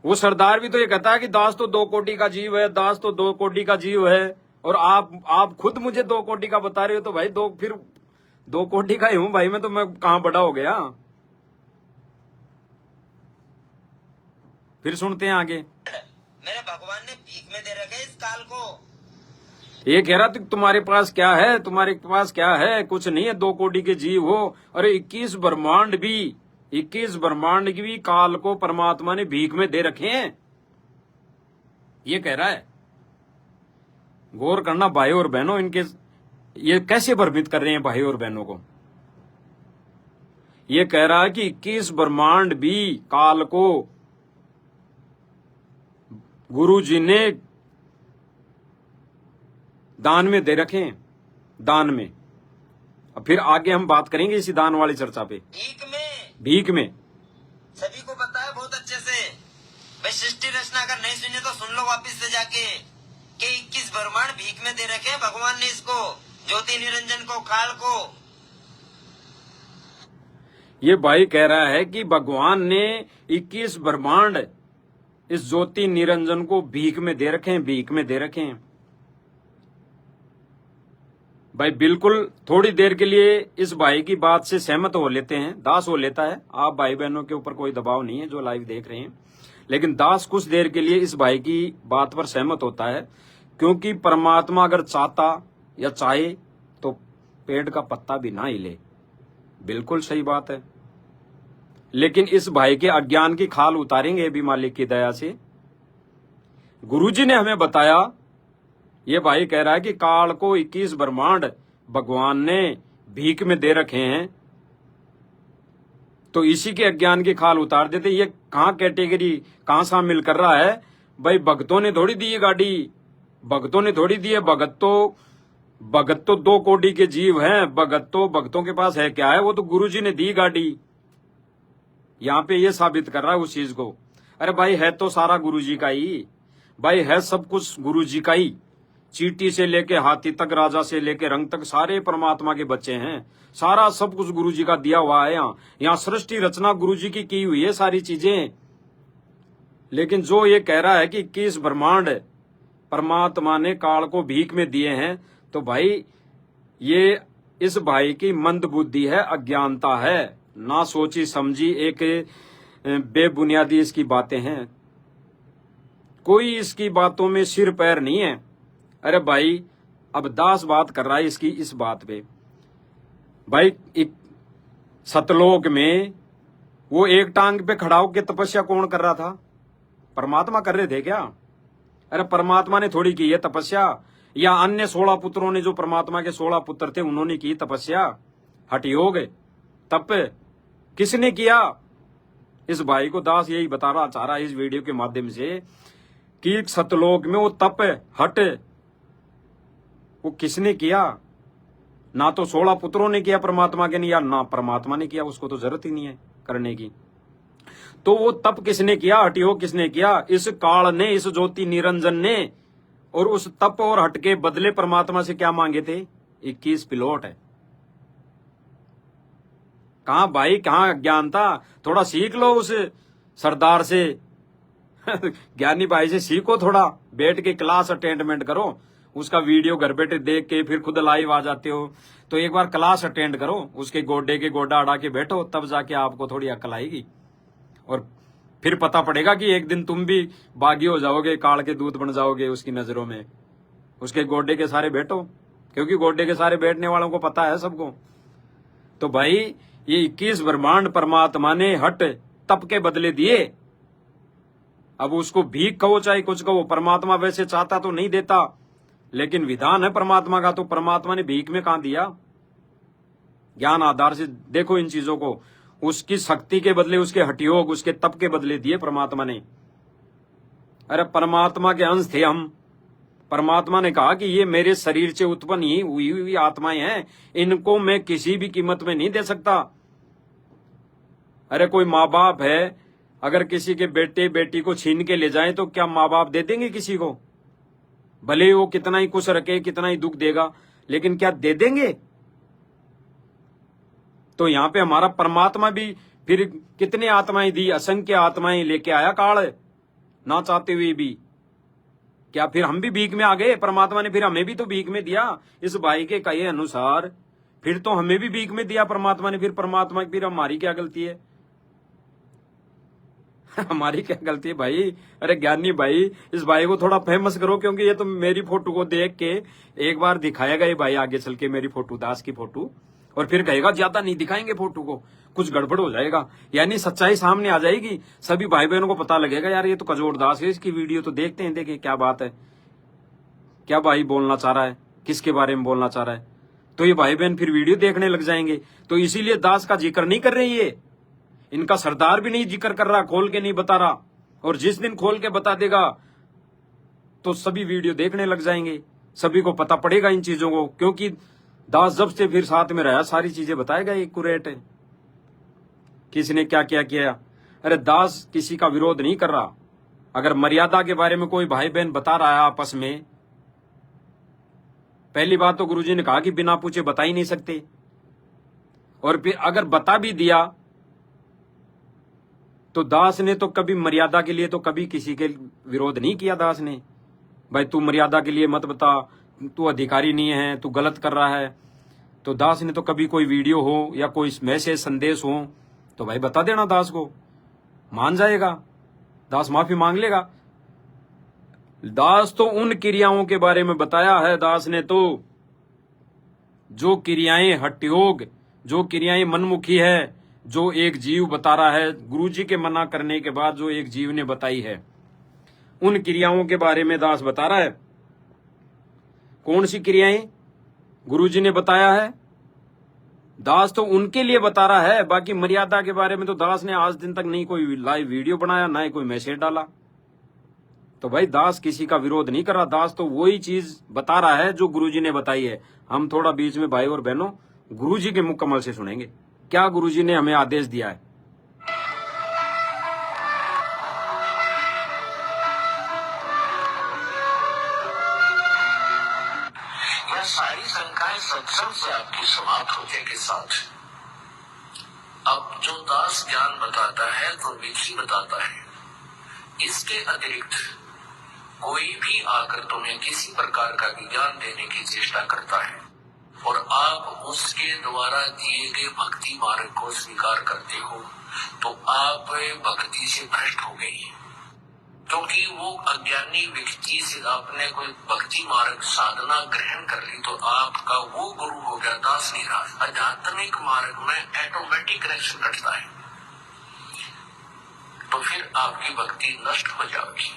[SPEAKER 1] वो सरदार भी तो ये कहता है कि दास तो 2 कौड़ी का जीव है, दास तो 2 कौड़ी का जीव है। और आप खुद मुझे 2 कौड़ी का बता रहे हो, तो भाई फिर 2 कौड़ी का ही हूं भाई मैं, तो मैं कहां बड़ा हो गया? फिर सुनते हैं आगे।
[SPEAKER 2] मेरे भगवान ने भीख में दे रखे इस काल को।
[SPEAKER 1] ये कह रहा तुम्हारे पास क्या है, तुम्हारे पास क्या है? कुछ नहीं है, 2 कौड़ी के जीव हो। अरे 21 ब्रह्मांड भी, 21 ब्रह्मांड की भी काल को परमात्मा ने भीख में दे रखे हैं, ये कह रहा है। गौर करना भाई और बहनों, इनके ये कैसे भ्रमित कर रहे हैं भाई और बहनों को। ये कह रहा है कि 21 ब्रह्मांड भी काल को गुरु जी ने दान में दे रखे हैं, दान में। अब फिर आगे हम बात करेंगे इसी दान वाली चर्चा पे। भीख में
[SPEAKER 2] सभी को पता है बहुत अच्छे से। भाई सृष्टि रचना अगर नहीं सुने तो सुन लो वापिस से जाके, कि 21 ब्रह्मांड भीख में दे रखे हैं भगवान ने इसको, ज्योति निरंजन को, काल को।
[SPEAKER 1] ये भाई कह रहा है कि भगवान ने 21 ब्रह्मांड इस ज्योति निरंजन को भीख में दे रखे हैं, भीख में दे रखे हैं। भाई बिल्कुल थोड़ी देर के लिए इस भाई की बात से सहमत हो लेते हैं, दास हो लेता है। आप भाई बहनों के ऊपर कोई दबाव नहीं है जो लाइव देख रहे हैं, लेकिन दास कुछ देर के लिए इस भाई की बात पर सहमत होता है, क्योंकि परमात्मा अगर चाहता या चाहे तो पेड़ का पत्ता भी ना हिले। बिल्कुल सही बात है, लेकिन इस भाई के अज्ञान की खाल उतारेंगे अभी मालिक की दया से। गुरुजी ने हमें बताया, ये भाई कह रहा है कि काल को 21 ब्रह्मांड भगवान ने भीख में दे रखे हैं। तो इसी के अज्ञान की खाल उतार देते। ये कहाँ कैटेगरी कहाँ शामिल कर रहा है भाई? भक्तों ने थोड़ी दी ये गाड़ी, भक्तों ने थोड़ी दी है। भगत तो 2 कोटि के जीव हैं। भक्तों के पास है क्या है? वो तो गुरुजी ने दी गाड़ी। यहाँ पे ये साबित कर रहा है उस चीज को। अरे भाई है तो सारा गुरुजी का ही भाई, है सब कुछ गुरुजी का ही। चींटी से लेके हाथी तक, राजा से लेके रंग तक सारे परमात्मा के बच्चे हैं। सारा सब कुछ गुरुजी का दिया हुआ है। यहाँ सृष्टि रचना गुरुजी की हुई है सारी चीजें। लेकिन जो ये कह रहा है कि 21 ब्रह्मांड परमात्मा ने काल को भीख में दिए हैं, तो भाई ये इस भाई की मंद बुद्धि है, अज्ञानता है, ना सोची समझी एक बेबुनियादी इसकी बातें हैं। कोई इसकी बातों में सिर पैर नहीं है। अरे भाई अब दास बात कर रहा है इसकी इस बात पे। भाई एक सतलोक में वो एक टांग पे खड़ा होकर तपस्या कौन कर रहा था? परमात्मा कर रहे थे क्या? अरे परमात्मा ने थोड़ी की है तपस्या, या अन्य 16 पुत्रों ने, जो परमात्मा के 16 पुत्र थे, उन्होंने की तपस्या, हठयोग तप किसने किया? इस भाई को दास यही बता रहा चाह रहा है इस वीडियो के माध्यम से कि सतलोक में वो तप हट वो किसने किया? ना तो 16 पुत्रों ने किया परमात्मा के नहीं, या ना परमात्मा ने किया, उसको तो जरूरत ही नहीं है करने की। तो वो तप किसने किया? हठयोग किसने किया? इस काल ने, इस ज्योति निरंजन ने। और उस तप और हट के बदले परमात्मा से क्या मांगे थे? 21 पिलोट है। कहां भाई, कहां ज्ञान था? थोड़ा सीख लो उस सरदार से ज्ञानी भाई से सीखो, थोड़ा बैठ के क्लास अटेंडमेंट करो। उसका वीडियो घर बैठे देख के फिर खुद लाइव आ जाते हो, तो एक बार क्लास अटेंड करो, उसके गोडे के गोडा अड़ा के बैठो, तब जाके आपको थोड़ी अक्ल आएगी। और फिर पता पड़ेगा कि एक दिन तुम भी बागी हो जाओगे, काल के दूत बन जाओगे उसकी नजरों में। उसके गोडे के सारे बैठो, क्योंकि गोडे के सारे बैठने वालों को पता है सबको। तो भाई ये 21 ब्रह्मांड परमात्मा ने हट तप के बदले दिए। अब उसको भीख कहो चाहे कुछ कहो, परमात्मा वैसे चाहता तो नहीं देता, लेकिन विधान है परमात्मा का, तो परमात्मा ने भीख में कहां दिया? ज्ञान आधार से देखो इन चीजों को। उसकी शक्ति के बदले, उसके हठयोग, उसके तप के बदले दिए परमात्मा ने। अरे परमात्मा के अंश थे हम। परमात्मा ने कहा कि ये मेरे शरीर से उत्पन्न ही हुई आत्माएं हैं, इनको मैं किसी भी कीमत में नहीं दे सकता। अरे कोई माँ बाप है, अगर किसी के बेटे बेटी को छीन के ले जाए तो क्या माँ बाप दे देंगे किसी को? भले वो कितना ही कुछ रखे, कितना ही दुख देगा, लेकिन क्या दे देंगे? तो यहाँ पे हमारा परमात्मा भी फिर कितने आत्माएं दी, असंख्य आत्माएं लेके आया काल, ना चाहते हुए भी। क्या फिर हम भी भीख में आ गए? परमात्मा ने फिर हमें भी तो भीख में दिया। इस भाई के कहे अनुसार फिर तो हमें भी भीख में दिया परमात्मा ने। फिर परमात्मा की, फिर हमारी क्या गलती है? हमारी क्या गलती है भाई? अरे ज्ञानी भाई, इस भाई को थोड़ा फेमस करो, क्योंकि ये तो मेरी फोटो को देख के एक बार दिखाएगा ये भाई आगे चल के मेरी फोटो, दास की फोटो, और फिर कहेगा ज्यादा नहीं दिखाएंगे फोटो को, कुछ गड़बड़ हो जाएगा। यानी सच्चाई सामने आ जाएगी, सभी भाई बहनों को पता लगेगा यार ये तो कजोड़ दास है, इसकी वीडियो तो देखते हैं, देखें क्या बात है, क्या भाई बोलना चाह रहा है, किसके बारे में बोलना चाह रहा है। तो ये भाई बहन फिर वीडियो देखने लग जाएंगे। तो इसीलिए दास का जिक्र नहीं कर रही है, इनका सरदार भी नहीं जिक्र कर रहा, खोल के नहीं बता रहा। और जिस दिन खोल के बता देगा तो सभी वीडियो देखने लग जाएंगे, सभी को पता पड़ेगा इन चीजों को, क्योंकि दास जब से फिर साथ में रहा सारी चीजें बताएगा एक्यूरेट, किसने क्या क्या किया। अरे दास किसी का विरोध नहीं कर रहा। अगर मर्यादा के बारे में कोई भाई बहन बता रहा है आपस में, पहली बात तो गुरुजी ने कहा कि बिना पूछे बता ही नहीं सकते, और फिर अगर बता भी दिया तो दास ने तो कभी मर्यादा के लिए तो कभी किसी के विरोध नहीं किया। दास ने भाई तू मर्यादा के लिए मत बता, तू अधिकारी नहीं है, तू गलत कर रहा है। तो दास ने तो कभी कोई वीडियो हो या कोई मैसेज संदेश हो तो भाई बता देना, दास को मान जाएगा, दास माफी मांग लेगा। दास तो उन क्रियाओं के बारे में बताया है, दास ने तो जो क्रियाएं हठयोग, जो क्रियाएं मनमुखी है, जो एक जीव बता रहा है, गुरुजी के मना करने के बाद जो एक जीव ने बताई है, उन क्रियाओं के बारे में दास बता रहा है। कौन सी क्रियाएं गुरुजी ने बताया है? दास तो उनके लिए बता रहा है, बाकी मर्यादा के बारे में तो दास ने आज दिन तक नहीं कोई लाइव वीडियो बनाया, ना ही कोई मैसेज डाला। तो भाई दास किसी का विरोध नहीं कर रहा, दास तो वही चीज बता रहा है जो गुरुजी ने बताई है। हम थोड़ा बीच में भाई और बहनों गुरुजी के मुख कमल से सुनेंगे क्या गुरुजी ने हमें आदेश दिया है।
[SPEAKER 4] यह सारी शंकाएं सत्संग से आपकी समाप्त होने के साथ अब जो दास ज्ञान बताता है तो विधि बताता है। इसके अतिरिक्त कोई भी आकर तुम्हें किसी प्रकार का ज्ञान देने की चेष्टा करता है और आप उसके द्वारा दिए गए भक्ति मार्ग को स्वीकार करते हो तो आप भक्ति से भ्रष्ट हो गई, क्योंकि वो अज्ञानी व्यक्ति से आपने कोई भक्ति मार्ग साधना ग्रहण कर ली तो आपका वो गुरु हो गया, दास नहीं रहा। आध्यात्मिक मार्ग में ऑटोमेटिक कनेक्शन घटता है तो फिर आपकी भक्ति नष्ट हो जाएगी।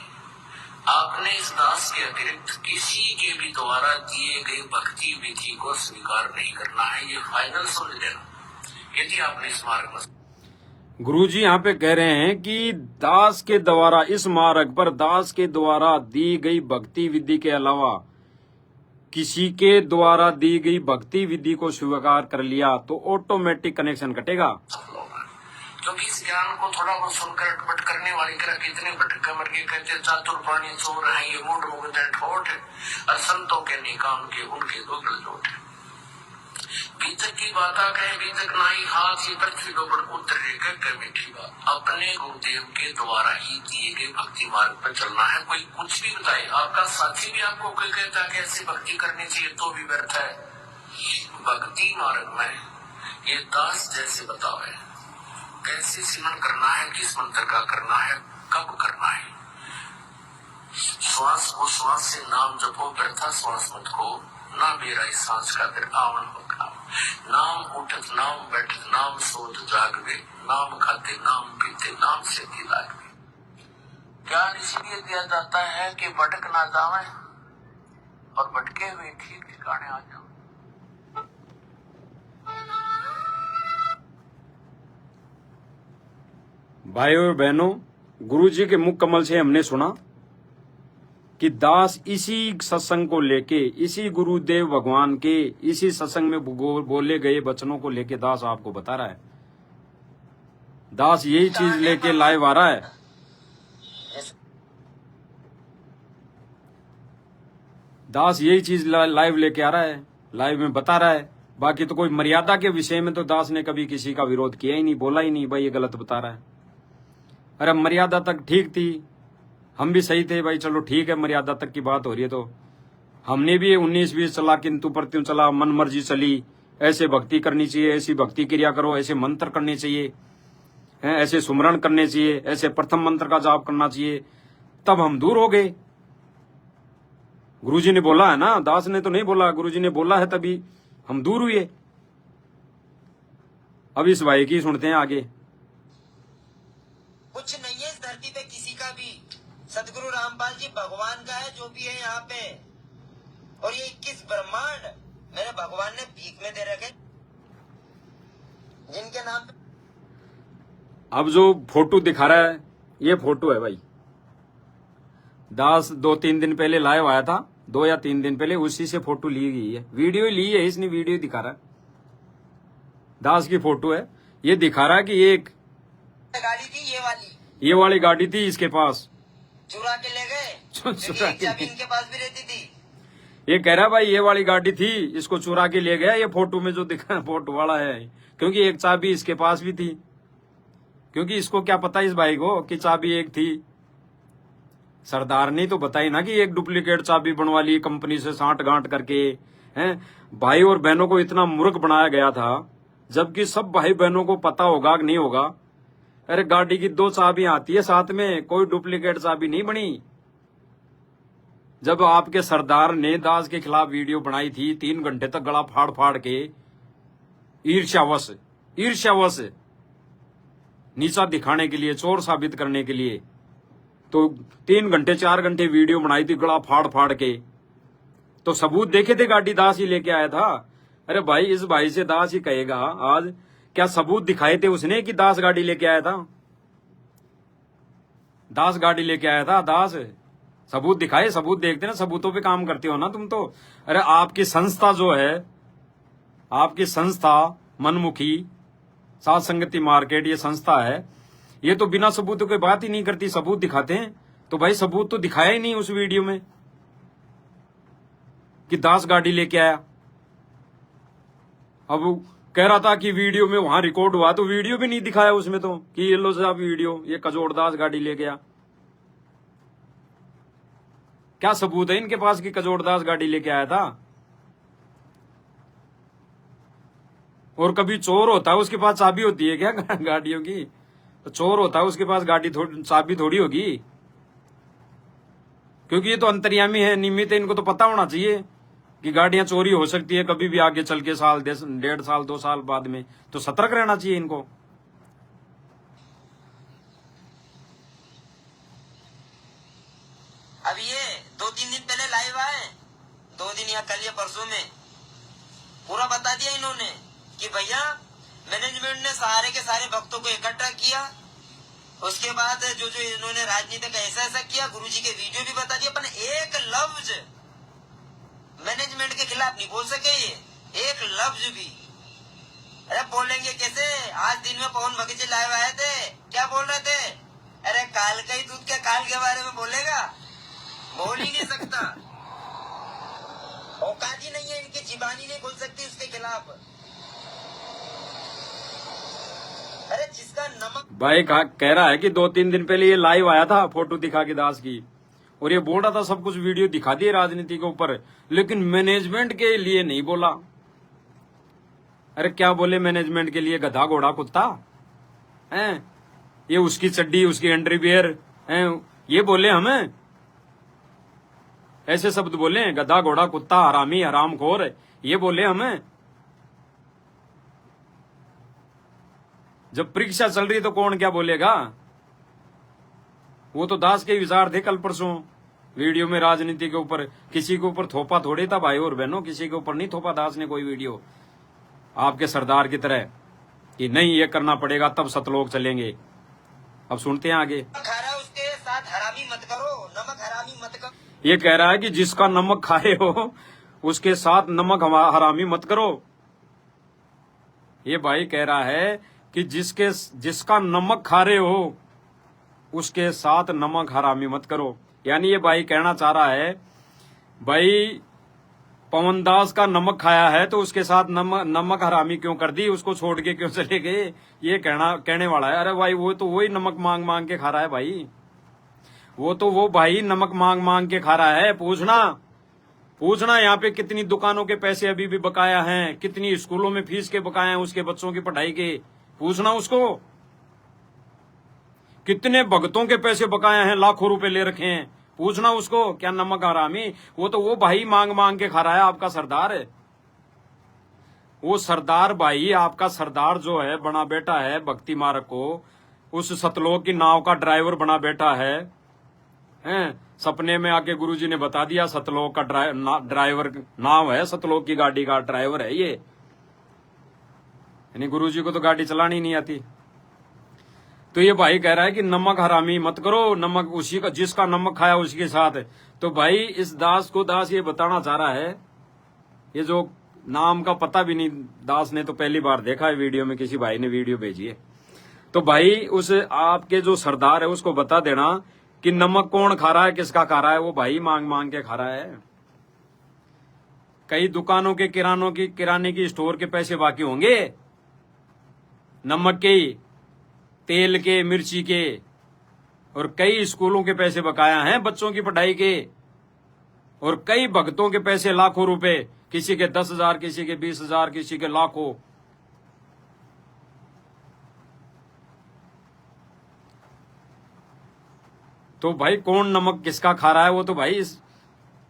[SPEAKER 4] आपने इस दास के अतिरिक्त किसी के भी द्वारा दिए गए भक्ति विधि को स्वीकार नहीं करना है, ये फाइनल समझ लेना। यदि आपने इस मार्ग में
[SPEAKER 1] गुरुजी यहाँ पे कह रहे हैं कि दास के द्वारा इस मार्ग पर दास के द्वारा दी गई भक्ति विधि के अलावा किसी के द्वारा दी गई भक्ति विधि को स्वीकार कर लिया तो ऑटोमेटिक कनेक्शन कटेगा।
[SPEAKER 4] क्योंकि इस ज्ञान को थोड़ा बहुत सुनकर अटपट करने वाले तरह कितने भटके मर के कहते चातुर प्राणी चोर है, ये मूड मुग्ध ठोट है और संतों के निकाम के उनके दो गलजोट है। बीतक की बाता कहे बीतक नाई हाथ ये पृथ्वी को पर उतरे कह मीठी बात। अपने गुरुदेव के द्वारा ही दिए गए भक्ति मार्ग पर चलना है। कोई कुछ भी बताए, आपका साथी भी आपको कोई कहता है कि ऐसी भक्ति करनी चाहिए तो भी व्यर्थ है। भक्ति मार्ग में ये दास जैसे बतावे कैसे सिमरन करना है, किस मंत्र का करना है, कब करना है। श्वास को श्वास से नाम जपो, व्यर्था श्वास मत को, ना मेरा इस सांस का फिर आवन होगा। नाम उठत नाम बैठत नाम सोत जागवे, नाम खाते नाम पीते नाम से लागवे। ज्ञान इसलिए दिया जाता है कि भटक ना जावे और भटके हुए ठीक ठिकाने आ जाओ।
[SPEAKER 1] भाइयों और बहनों, गुरुजी के मुख कमल से हमने सुना कि दास इसी सत्संग को लेके, इसी गुरुदेव भगवान के इसी सत्संग में बोले गए वचनों को लेके दास आपको बता रहा है। दास यही चीज लेके लाइव आ रहा है। दास यही चीज लाइव लेके आ रहा है, लाइव में बता रहा है। बाकी तो कोई मर्यादा के विषय में तो दास ने कभी किसी का विरोध किया ही नहीं, बोला ही नहीं भाई ये गलत बता रहा है। अरे मर्यादा तक ठीक थी, हम भी सही थे भाई, चलो ठीक है, मर्यादा तक की बात हो रही है तो हमने भी 19-20 चला, किंतु प्रत्यु चला, मन मर्जी चली। ऐसे भक्ति करनी चाहिए, ऐसी भक्ति क्रिया करो, ऐसे मंत्र करने चाहिए, ऐसे सुमरण करने चाहिए, ऐसे प्रथम मंत्र का जाप करना चाहिए, तब हम दूर हो गए। गुरुजी ने बोला है ना, दास ने तो नहीं बोला, गुरुजी ने बोला है, तभी हम दूर हुए। अब इस भाई की सुनते हैं आगे।
[SPEAKER 2] कुछ नहीं है इस धरती पे किसी का भी, सदगुरु रामपाल जी भगवान का है जो भी है यहाँ पे। और ये 21 ब्रह्मांड मेरे भगवान ने भीख में दे रखे, जिनके नाम पे।
[SPEAKER 1] अब जो फोटो दिखा रहा है ये फोटो है भाई, दास 2-3 दिन पहले लाइव आया था, 2 या 3 दिन पहले, उसी से फोटो ली गई है, वीडियो ली है, इसने वीडियो दिखा रहा है। दास की फोटो है, ये दिखा रहा है कि एक
[SPEAKER 2] गाड़ी थी
[SPEAKER 1] ये वाली गाड़ी थी इसके पास,
[SPEAKER 2] चुरा के ले गए,
[SPEAKER 1] चुरा के
[SPEAKER 2] चाबी इनके पास भी रहती थी।
[SPEAKER 1] ये कह रहा भाई ये वाली गाड़ी थी, इसको चुरा के ले गया। ये फोटो में जो दिखा फोटो वाला है, क्योंकि एक चाबी इसके पास भी थी, क्योंकि इसको क्या पता इस भाई को कि चाबी एक थी। सरदार ने तो बताई ना कि एक डुप्लीकेट चाबी बनवा ली कंपनी से साठ गांठ करके, हैं। भाई और बहनों को इतना मूर्ख बनाया गया था, जबकि सब भाई बहनों को पता होगा कि नहीं होगा। अरे गाड़ी की 2 चाबी आती है साथ में, कोई डुप्लीकेट चाबी नहीं बनी। जब आपके सरदार ने दास के खिलाफ वीडियो बनाई थी, 3 घंटे तक गला फाड़ फाड़ के, ईर्ष्यावश नीचा दिखाने के लिए, चोर साबित करने के लिए, तो 3 घंटे 4 घंटे वीडियो बनाई थी गला फाड़ फाड़ के। तो सबूत देखे थे, गाड़ी दास ही लेके आया था। अरे भाई इस भाई से दास ही कहेगा आज, क्या सबूत दिखाए थे उसने कि दास गाड़ी लेके आया था? दास गाड़ी लेके आया था, दास सबूत दिखाए, सबूत देखते ना, सबूतों पे काम करते हो ना तुम तो। अरे आपकी संस्था जो है, आपकी संस्था मनमुखी सात संगति मार्केट, ये संस्था है, ये तो बिना सबूतों की बात ही नहीं करती, सबूत दिखाते हैं। तो भाई सबूत तो दिखाया ही नहीं उस वीडियो में कि दास गाड़ी लेके आया। अब कह रहा था कि वीडियो में वहां रिकॉर्ड हुआ, तो वीडियो भी नहीं दिखाया उसमें तो कि ये लो साहब वीडियो, ये कजोड़ दास गाड़ी ले गया। क्या सबूत है इनके पास कि कजोड़ दास गाड़ी लेके आया था? और कभी चोर होता है उसके पास चाबी होती है क्या गाड़ियों की? तो चोर होता है उसके पास गाड़ी चाबी थोड़ी होगी, क्योंकि ये तो अंतर्यामी है, निमित्त है, इनको तो पता होना चाहिए कि गाड़ियां चोरी हो सकती है कभी भी आगे चल के, साल 1.5 साल 2 साल बाद में, तो सतर्क रहना चाहिए इनको।
[SPEAKER 2] अब ये 2-3 दिन पहले लाइव आए, 2 दिन या कल या परसों में पूरा बता दिया इन्होंने कि भैया मैनेजमेंट ने सारे के सारे भक्तों को इकट्ठा किया, उसके बाद जो जो इन्होंने राजनीति का ऐसा किया, गुरुजी के वीडियो भी बता दिया, पर एक लफ्ज मैनेजमेंट के खिलाफ नहीं बोल सके ये, एक लफ्ज भी। अरे बोलेंगे कैसे? आज दिन में पवन बगीचे लाइव आए थे, क्या बोल रहे थे? अरे काल का ही दूध क्या काल के बारे में बोलेगा? बोल ही नहीं सकता, औकात ही नहीं है इनकी, जीबानी नहीं बोल सकती उसके खिलाफ। अरे जिसका नमक
[SPEAKER 1] भाई कह रहा है कि 2-3 दिन पहले ये लाइव आया था, फोटो दिखा के दास की, और ये बोल रहा था सब कुछ वीडियो दिखा दिए राजनीति के ऊपर, लेकिन मैनेजमेंट के लिए नहीं बोला। अरे क्या बोले मैनेजमेंट के लिए? गधा घोड़ा कुत्ता हैं? ये उसकी चड्डी, उसकी अंडरवियर हैं, ये बोले हमें? ऐसे शब्द बोले, गधा घोड़ा कुत्ता हरामी हरामखोर, ये बोले हमें? जब परीक्षा चल रही तो कौन क्या बोलेगा? वो तो दास के विचार थे कल परसों वीडियो में राजनीति के ऊपर, किसी के ऊपर थोपा थोड़े था भाई और बहनों, किसी के ऊपर नहीं थोपा दास ने कोई वीडियो आपके सरदार की तरह कि नहीं ये करना पड़ेगा तब सतलोक चलेंगे। अब सुनते हैं आगे।
[SPEAKER 2] खा रहा है उसके साथ हरामी मत करो, नमक हरामी मत करो।
[SPEAKER 1] ये कह रहा है कि जिसका नमक खाए हो उसके साथ नमक हरामी मत करो। ये भाई कह रहा है कि जिसका नमक खा रहे हो उसके साथ नमक हरामी मत करो। यानी ये भाई कहना चाह रहा है, भाई पवन दास का नमक खाया है तो उसके साथ नमक हरामी क्यों कर दी, उसको छोड़ के क्यों चले गए, ये कहने वाला है। अरे भाई वो तो वही नमक मांग मांग के खा रहा है भाई, वो भाई नमक मांग मांग के खा रहा है। पूछना यहाँ पे कितनी दुकानों के पैसे अभी भी बकाया हैं, कितनी स्कूलों में फीस के बकाया हैं उसके बच्चों की पढ़ाई के, पूछना उसको। कितने भगतों के पैसे बकाया हैं, लाखों रुपए ले रखे हैं, पूछना उसको। क्या नमक हरामी? वो भाई मांग मांग के खा रहा है आपका सरदार है। वो सरदार भाई, आपका सरदार जो है बना बेटा है भक्ति मार्ग को, उस सतलोक की नाव का ड्राइवर बना बेटा है। सपने में आके गुरुजी ने बता दिया सतलोक का ड्राइवर नाव है, सतलोक की गाड़ी का ड्राइवर है ये। यानी गुरुजी को तो गाड़ी चलानी नहीं आती। तो ये भाई कह रहा है कि नमक हरामी मत करो, नमक उसी का, जिसका नमक खाया उसी के साथ। तो भाई इस दास को दास ये बताना चाह रहा है, ये जो नाम का पता भी नहीं दास ने तो पहली बार देखा है वीडियो में, किसी भाई ने वीडियो भेजी है। तो भाई उस आपके जो सरदार है उसको बता देना कि नमक कौन खा रहा है, किसका खा रहा है। वो भाई मांग मांग के खा रहा है। कई दुकानों के किराने की स्टोर के पैसे बाकी होंगे, नमक के, तेल के, मिर्ची के, और कई स्कूलों के पैसे बकाया हैं बच्चों की पढ़ाई के, और कई भक्तों के पैसे लाखों रुपए, किसी के 10,000, किसी के 20,000, किसी के लाखों। तो भाई कौन नमक किसका खा रहा है, वो तो भाई इस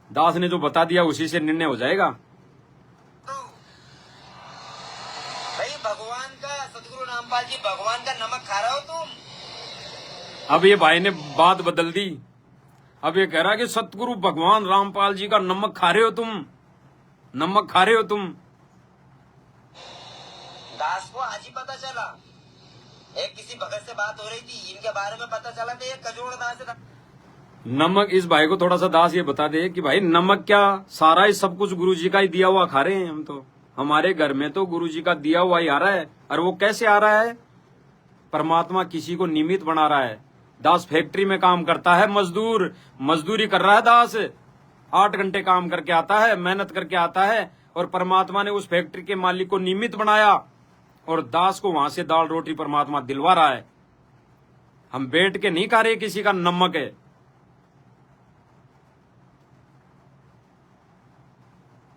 [SPEAKER 1] दास ने जो बता दिया उसी से निर्णय हो जाएगा।
[SPEAKER 2] तो भाई भगवान का, सतगुरु रामपाल जी भगवान का नमक खा रहे हो तुम।
[SPEAKER 1] अब ये भाई ने बात बदल दी, अब ये कह रहा है कि सतगुरु भगवान रामपाल जी का नमक खा रहे हो तुम, नमक खा रहे हो तुम।
[SPEAKER 2] दास को आज ही पता चला। एक किसी भगत से बात हो रही थी, इनके बारे में पता चला था ये कजोड़ दास है।
[SPEAKER 1] नमक, इस भाई को थोड़ा सा दास ये बता दे कि भाई नमक क्या, सारा ही सब कुछ गुरुजी का ही दिया हुआ खा रहे हैं हम तो। हमारे घर में तो गुरुजी का दिया हुआ ही आ रहा है। और वो कैसे आ रहा है? परमात्मा किसी को निमित्त बना रहा है। दास फैक्ट्री में काम करता है, मजदूरी कर रहा है दास, 8 घंटे काम करके आता है, मेहनत करके आता है, और परमात्मा ने उस फैक्ट्री के मालिक को निमित्त बनाया और दास को वहां से दाल रोटी परमात्मा दिलवा रहा है। हम बैठ के नहीं खा रहे किसी का नमक है।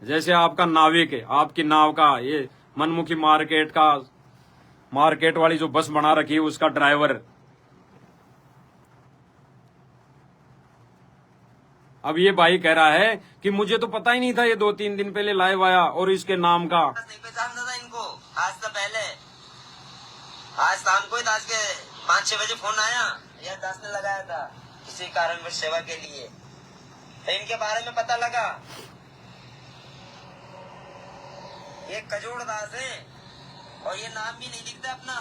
[SPEAKER 1] जैसे आपका नाविक है, आपकी नाव का, ये मनमुखी मार्केट वाली जो बस बना रखी है उसका ड्राइवर। अब ये भाई कह रहा है कि मुझे तो पता ही नहीं था, ये 2-3 दिन पहले लाइव आया और इसके नाम का।
[SPEAKER 2] नहीं पहचानता था इनको आज से पहले। आज शाम को ही दास के 5-6 बजे फोन आया, यह दास ने लगाया था किसी कारणवश सेवा के लिए, तो इनके बारे में पता लगा। ये कजोड़ दास है और ये नाम भी नहीं लिखता अपना।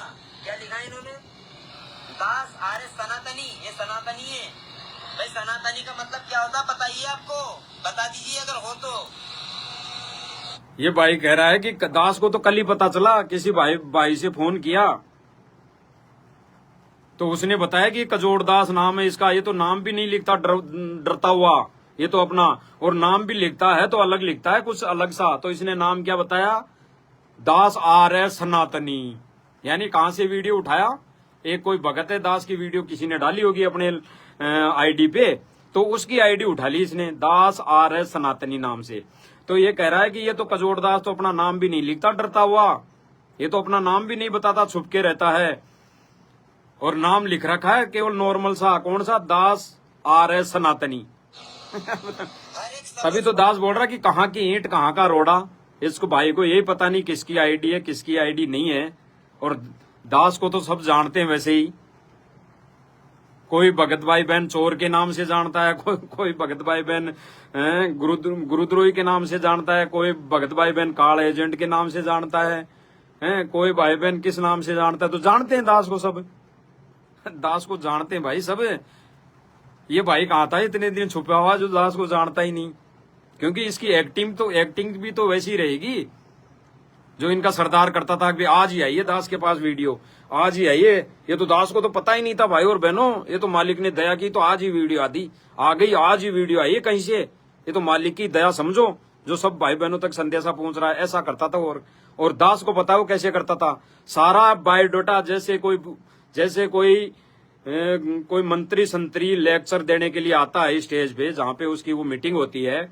[SPEAKER 2] क्या लिखा है इन्होंने? दास आर्य सनातनी। ये सनातनी है भाई। सनातनी का मतलब क्या होता है बताइए, आपको बता दीजिए अगर हो तो।
[SPEAKER 1] ये भाई कह रहा है कि दास को तो कल ही पता चला, किसी भाई से फोन किया तो उसने बताया कि कजोड़ दास नाम है इसका। ये तो नाम भी नहीं लिखता, डरता हुआ ये तो अपना, और नाम भी लिखता है तो अलग लिखता है, कुछ अलग सा। तो इसने नाम क्या बताया? दास आर्य सनातनी। यानी कहां से वीडियो उठाया? एक कोई भगत है, दास की वीडियो किसी ने डाली होगी अपने आईडी पे, तो उसकी आईडी उठा ली इसने, दास आर्य सनातनी नाम से। तो ये कह रहा है कि ये तो कजोड़ दास तो अपना नाम भी नहीं लिखता डरता हुआ, ये तो अपना नाम भी नहीं बताता, छुप के रहता है, और नाम लिख रखा है केवल नॉर्मल सा, कौन सा? दास आर्य सनातनी। तभी तो दास बोल रहा कि कहाँ की ईंट कहाँ का रोड़ा। इसको भाई को यही पता नहीं किसकी आईडी है किसकी आईडी नहीं है। और दास को तो सब जानते हैं वैसे ही। कोई भगत भाई बहन चोर के नाम से जानता है, कोई भगत भाई बहन गुरुद्रोही के नाम से जानता है, कोई भगत भाई बहन काल एजेंट के नाम से जानता है, कोई भाई बहन किस नाम से जानता है। तो जानते हैं दास को सब, दास को जानते हैं भाई सब। ये भाई कहाँ था इतने दिन छुपा हुआ जो दास को जानता ही नहीं? क्योंकि इसकी एक्टिंग भी तो वैसी रहेगी जो इनका सरदार करता था कि आज ही आइए दास के पास वीडियो, आज ही आइए। ये तो दास को तो पता ही नहीं था भाई और बहनों, ये तो मालिक ने दया की तो आज ही वीडियो आ गई, आज ही वीडियो आई है कहीं से। ये तो मालिक की दया समझो जो सब भाई बहनों तक संदेशा पहुंच रहा है। ऐसा करता था। और दास को पता वो कैसे करता था? सारा बायोडाटा, जैसे कोई मंत्री संतरी लेक्चर देने के लिए आता है स्टेज पे, जहां पे उसकी वो मीटिंग होती है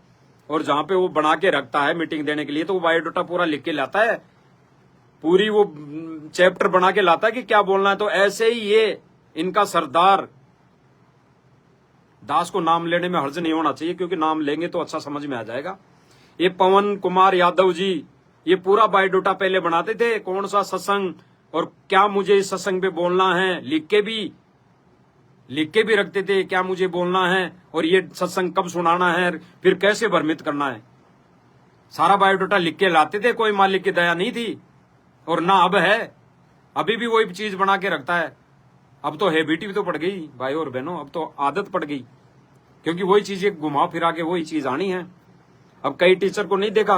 [SPEAKER 1] और जहां पे वो बना के रखता है मीटिंग देने के लिए, तो वो बायोडाटा पूरा लिख के लाता है, पूरी वो चैप्टर बना के लाता है कि क्या बोलना है। तो ऐसे ही ये इनका सरदार, दास को नाम लेने में हर्ज नहीं होना चाहिए, क्योंकि नाम लेंगे तो अच्छा समझ में आ जाएगा। ये पवन कुमार यादव जी, ये पूरा बायोडाटा पहले बनाते थे, कौन सा सत्संग और क्या मुझे इस सत्संग पे बोलना है, लिख के भी रखते थे क्या मुझे बोलना है, और ये सत्संग कब सुनाना है, फिर कैसे भ्रमित करना है। सारा बायोडाटा लिख के लाते थे। कोई मालिक की दया नहीं थी, और ना अब है। अभी भी वही चीज बना के रखता है। अब तो हैबिट भी तो पड़ गई भाई और बहनों, अब तो आदत पड़ गई, क्योंकि वही चीजें घुमा फिरा के वही चीज आनी है। अब कई टीचर को नहीं देखा,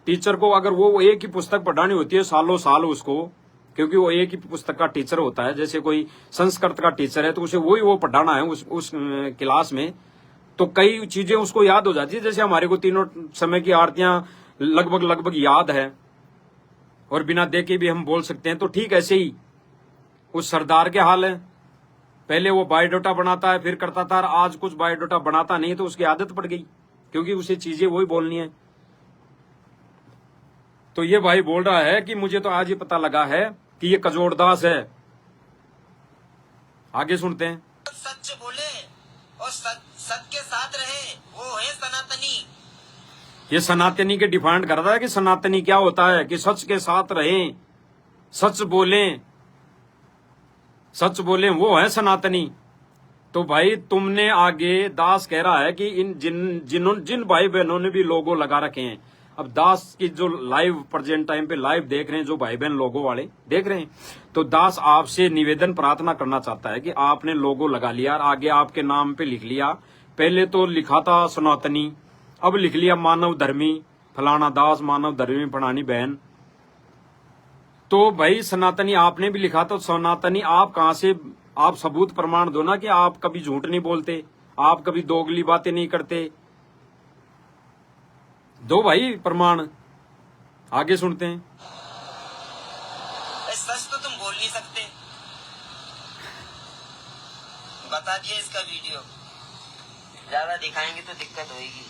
[SPEAKER 1] टीचर को अगर वो एक ही पुस्तक पढ़ानी होती है सालों साल उसको, क्योंकि वो एक ही पुस्तक का टीचर होता है। जैसे कोई संस्कृत का टीचर है तो उसे वो पढ़ाना है उस क्लास में, तो कई चीजें उसको याद हो जाती है। जैसे हमारे को तीनों समय की आरतियां लगभग याद है और बिना देखे भी हम बोल सकते हैं। तो ठीक ऐसे ही उस सरदार के हाल है, पहले वो बायोडाटा बनाता है फिर करता था, आज कुछ बायोडाटा बनाता नहीं तो उसकी आदत पड़ गई, क्योंकि उसे चीजें वही बोलनी है। तो ये भाई बोल रहा है कि मुझे तो आज ही पता लगा है कि ये कजोड़ दास है। आगे सुनते हैं।
[SPEAKER 2] सच बोले और सच के साथ रहे, वो है सनातनी।
[SPEAKER 1] ये सनातनी के डिफाइंड करता है कि सनातनी क्या होता है, कि सच के साथ रहें, सच बोलें वो है सनातनी। तो भाई तुमने आगे दास कह रहा है कि जिन भाई बहनों ने भी लोगो लगा रखे हैं, अब दास की जो लाइव प्रेजेंट टाइम पे लाइव देख रहे हैं, जो भाई बहन लोगो वाले देख रहे हैं, तो दास आपसे निवेदन प्रार्थना करना चाहता है कि आपने लोगो लगा लिया, आगे आपके नाम पे लिख लिया। पहले तो लिखा था सनातनी, अब लिख लिया मानव धर्मी, फलाना दास मानव धर्मी फलानी बहन। तो भाई सनातनी आपने भी लिखा, तो सनातनी आप कहां से, आप सबूत प्रमाण दो ना कि आप कभी झूठ नहीं बोलते, आप कभी दोगली बातें नहीं करते, दो भाई प्रमाण। आगे सुनते हैं।
[SPEAKER 2] सच तो तुम बोल नहीं सकते, बता दिया इसका वीडियो, ज्यादा दिखाएंगे तो दिक्कत होगी।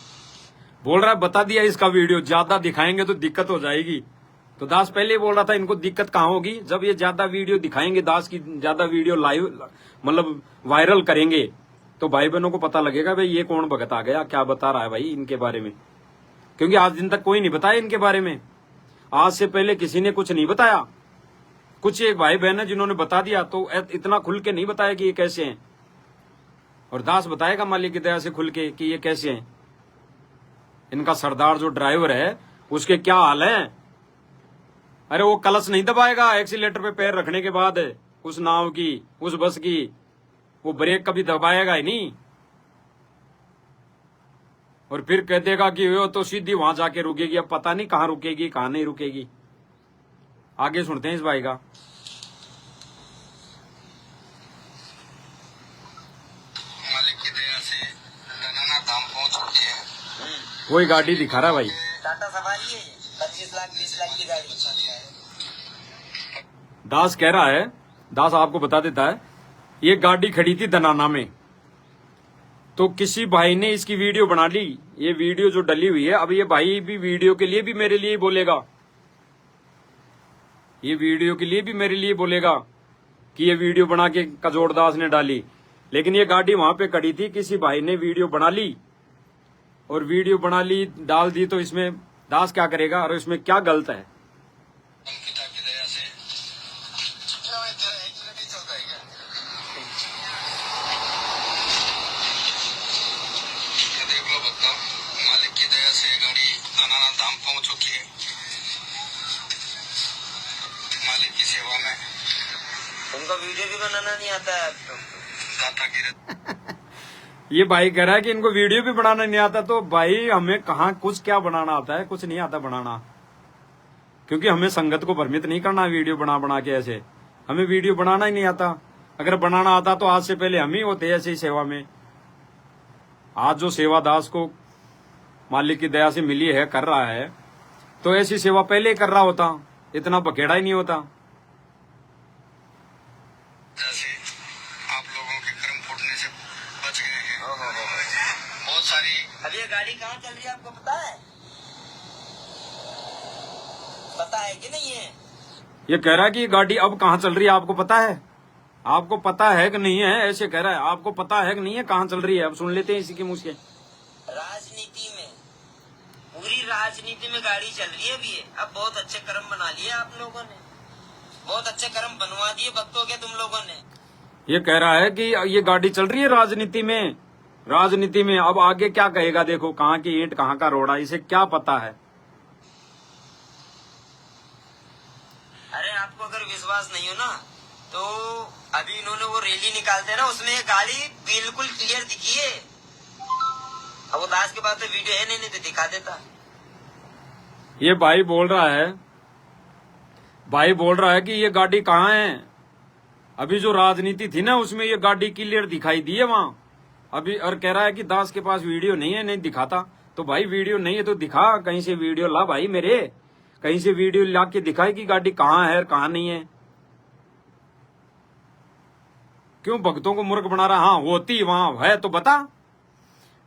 [SPEAKER 1] बोल रहा है बता दिया इसका वीडियो, ज्यादा दिखाएंगे तो दिक्कत हो जाएगी। तो दास पहले ही बोल रहा था इनको दिक्कत कहां होगी, जब ये ज्यादा वीडियो दिखाएंगे, दास की ज्यादा वीडियो लाइव मतलब वायरल करेंगे, तो भाई बहनों को पता लगेगा भाई ये कौन भगत आ गया, क्या बता रहा है भाई इनके बारे में। क्योंकि आज दिन तक कोई नहीं बताया इनके बारे में, आज से पहले किसी ने कुछ नहीं बताया। कुछ एक भाई बहन है जिन्होंने बता दिया, तो इतना खुल के नहीं बताया कि ये कैसे हैं। और दास बताएगा मालिक की दया से खुल के कि ये कैसे हैं। इनका सरदार जो ड्राइवर है उसके क्या हाल है। अरे वो कलश नहीं दबाएगा एक्सीलेटर पे पैर रखने के बाद, उस नाव की, उस बस की, वो ब्रेक कभी दबाएगा ही नहीं। और फिर कह देगा कि वो तो सीधी वहां जाके रुकेगी, अब पता नहीं कहां रुकेगी कहां नहीं रुकेगी। आगे सुनते हैं इस भाई का।
[SPEAKER 3] मालिक की दया से दनाना धाम पहुंच चुकी है।
[SPEAKER 1] वही गाड़ी दिखा रहा है भाई,
[SPEAKER 2] टाटा सफारी है, 25 लाख 20 लाख की गाड़ी।
[SPEAKER 1] दास कह रहा है, दास आपको बता देता है, ये गाड़ी खड़ी थी दनाना में, तो किसी भाई ने इसकी वीडियो बना ली। ये वीडियो जो डली हुई है, अब ये भाई भी वीडियो के लिए भी मेरे लिए बोलेगा, ये वीडियो के लिए भी मेरे लिए बोलेगा कि ये वीडियो बना के कजोड़ दास ने डाली। लेकिन ये गाड़ी वहां पे खड़ी थी, किसी भाई ने वीडियो बना ली, और वीडियो बना ली डाल दी, तो इसमें दास क्या करेगा और इसमें क्या गलत है।
[SPEAKER 3] पिता की दया से क्या एक मिनट ही चलता है क्या? ये देख लो भक्तों, मालिक की दया से गाड़ी दनाना धाम पहुंच चुकी है। मालिक की सेवा में
[SPEAKER 2] तुमको वीडियो भी बनाना नहीं आता है।
[SPEAKER 3] दाता की
[SPEAKER 1] ये भाई कह रहा है कि इनको वीडियो भी बनाना नहीं आता। तो भाई हमें कहाँ कुछ क्या बनाना आता है, कुछ नहीं आता बनाना, क्योंकि हमें संगत को भ्रमित नहीं करना वीडियो बना बना के। ऐसे हमें वीडियो बनाना ही नहीं आता। अगर बनाना आता तो आज से पहले हम ही होते ऐसी सेवा में। आज जो सेवा दास को मालिक की दया से मिली है, कर रहा है, तो ऐसी सेवा पहले ही कर रहा होता, इतना बखेड़ा ही नहीं होता।
[SPEAKER 3] जैसे आप लोगों के कर्म फूटने से बच गए हैं। बहुत सारी
[SPEAKER 2] अब ये गाड़ी कहाँ चल रही है आपको पता है? पता है कि नहीं है?
[SPEAKER 1] ये कह रहा है कि ये गाड़ी अब कहाँ चल रही है आपको पता है? आपको पता है कि नहीं है, ऐसे कह रहा है। आपको पता है कि नहीं है कहाँ चल रही है? अब सुन लेते हैं इसी के मुंह से।
[SPEAKER 2] राजनीति में, पूरी राजनीति में गाड़ी चल रही है अभी ये। अब बहुत अच्छे कर्म बना लिए आप लोगों ने, बहुत अच्छे कर्म बनवा दिए भक्तों के तुम लोगों ने।
[SPEAKER 1] ये कह रहा है कि ये गाड़ी चल रही है राजनीति में, राजनीति में। अब आगे क्या कहेगा, देखो कहाँ की ईंट कहाँ का रोड़ा, इसे क्या पता है।
[SPEAKER 2] अरे आपको अगर विश्वास नहीं हो ना, तो अभी इन्होंने वो रैली निकालते ना, उसमें ये गाड़ी बिल्कुल क्लियर दिखी है। अब वो दास के पास तो वीडियो है नहीं तो दिखा देता।
[SPEAKER 1] ये भाई बोल रहा है, भाई बोल रहा है कि ये गाड़ी कहाँ है। अभी जो राजनीति थी ना उसमें ये गाड़ी क्लियर दिखाई दी है वहां अभी। और कह रहा है कि दास के पास वीडियो नहीं है, नहीं दिखाता। तो भाई वीडियो नहीं है तो दिखा, कहीं से वीडियो ला भाई मेरे, कहीं से वीडियो ला के दिखाए कि गाड़ी कहाँ है और कहाँ नहीं है। क्यों भक्तों को मूर्ख बना रहा? हाँ होती वहां है तो बता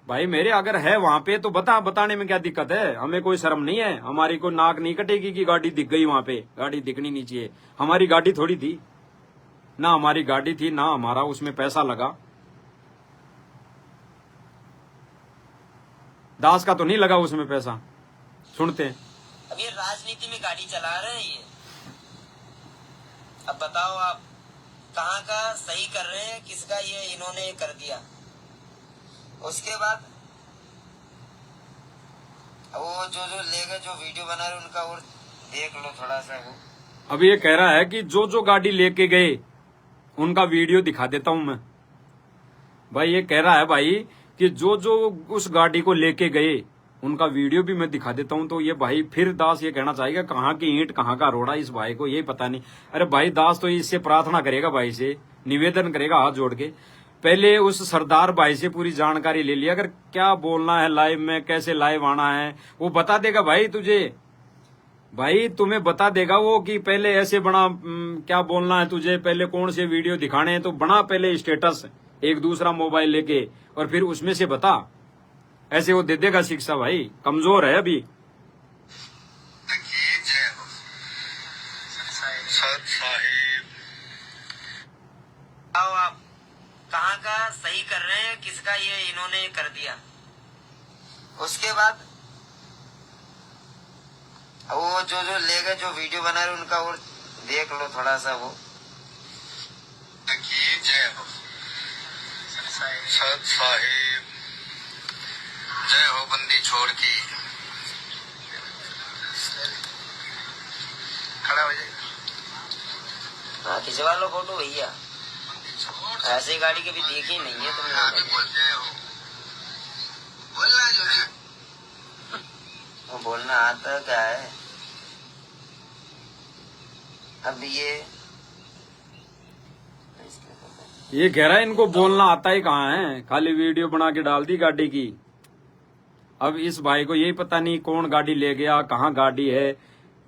[SPEAKER 1] भाई मेरे, अगर है वहां पे तो बता, बताने में क्या दिक्कत है। हमें कोई शर्म नहीं है, हमारी कोई नाक नहीं कटेगी कि गाड़ी दिख गई वहां पे। गाड़ी दिखनी नहीं चाहिए। हमारी गाड़ी थोड़ी थी ना, हमारी गाड़ी थी ना, हमारा उसमें पैसा लगा। दास का तो नहीं लगा उसमें पैसा। सुनते हैं।
[SPEAKER 2] अब ये राजनीति में गाड़ी चला रहे हैं ये। अब बताओ आप कहाँ का सही कर रहे हैं, किसका ये इन्होंने ये कर दिया। उसके बाद वो जो जो ले गए, जो वीडियो बना रहे उनका और देख लो थोड़ा सा वो।
[SPEAKER 1] अब ये कह रहा है कि जो जो गाड़ी लेके गए उनका वीडियो दिखा देता हूं मैं। भाई ये कह रहा है भाई कि जो जो उस गाड़ी को लेके गए उनका वीडियो भी मैं दिखा देता हूं। तो ये भाई फिर दास ये कहना चाहेगा कहाँ की ईंट कहाँ का रोड़ा, इस भाई को यही पता नहीं। अरे भाई दास तो इससे प्रार्थना करेगा, भाई से निवेदन करेगा हाथ जोड़ के, पहले उस सरदार भाई से पूरी जानकारी ले लिया। अगर क्या बोलना है लाइव में, कैसे लाइव आना है, वो बता देगा भाई तुझे। भाई तुम्हें बता देगा वो कि पहले ऐसे बना, क्या बोलना है तुझे, पहले कौन से वीडियो दिखाने हैं, तो बना पहले स्टेटस एक दूसरा मोबाइल लेके और फिर उसमें से बता। ऐसे वो दे देगा शिक्षा। भाई कमजोर है अभी।
[SPEAKER 3] जय हो सर साहिब।
[SPEAKER 2] आओ आप कहाँ का सही कर रहे हैं, किसका ये इन्होंने कर दिया। उसके बाद वो जो जो ले गए, जो वीडियो बना रहे उनका और देख लो थोड़ा सा वो।
[SPEAKER 3] जय हो सर साहिब। जय हो बंदी छोड़ की। खड़ा हो जाएगा।
[SPEAKER 2] हाँ खिंचवा लो फोटो भैया। ऐसी गाड़ी कभी देखी नहीं है तुमने।
[SPEAKER 3] बोल जय हो, बोलना जो है।
[SPEAKER 2] वो बोलना आता क्या है। अब
[SPEAKER 1] ये कह रहा है इनको बोलना आता ही कहाँ है, खाली वीडियो बना के डाल दी गाड़ी की। अब इस भाई को यही पता नहीं कौन गाड़ी ले गया, कहाँ गाड़ी है,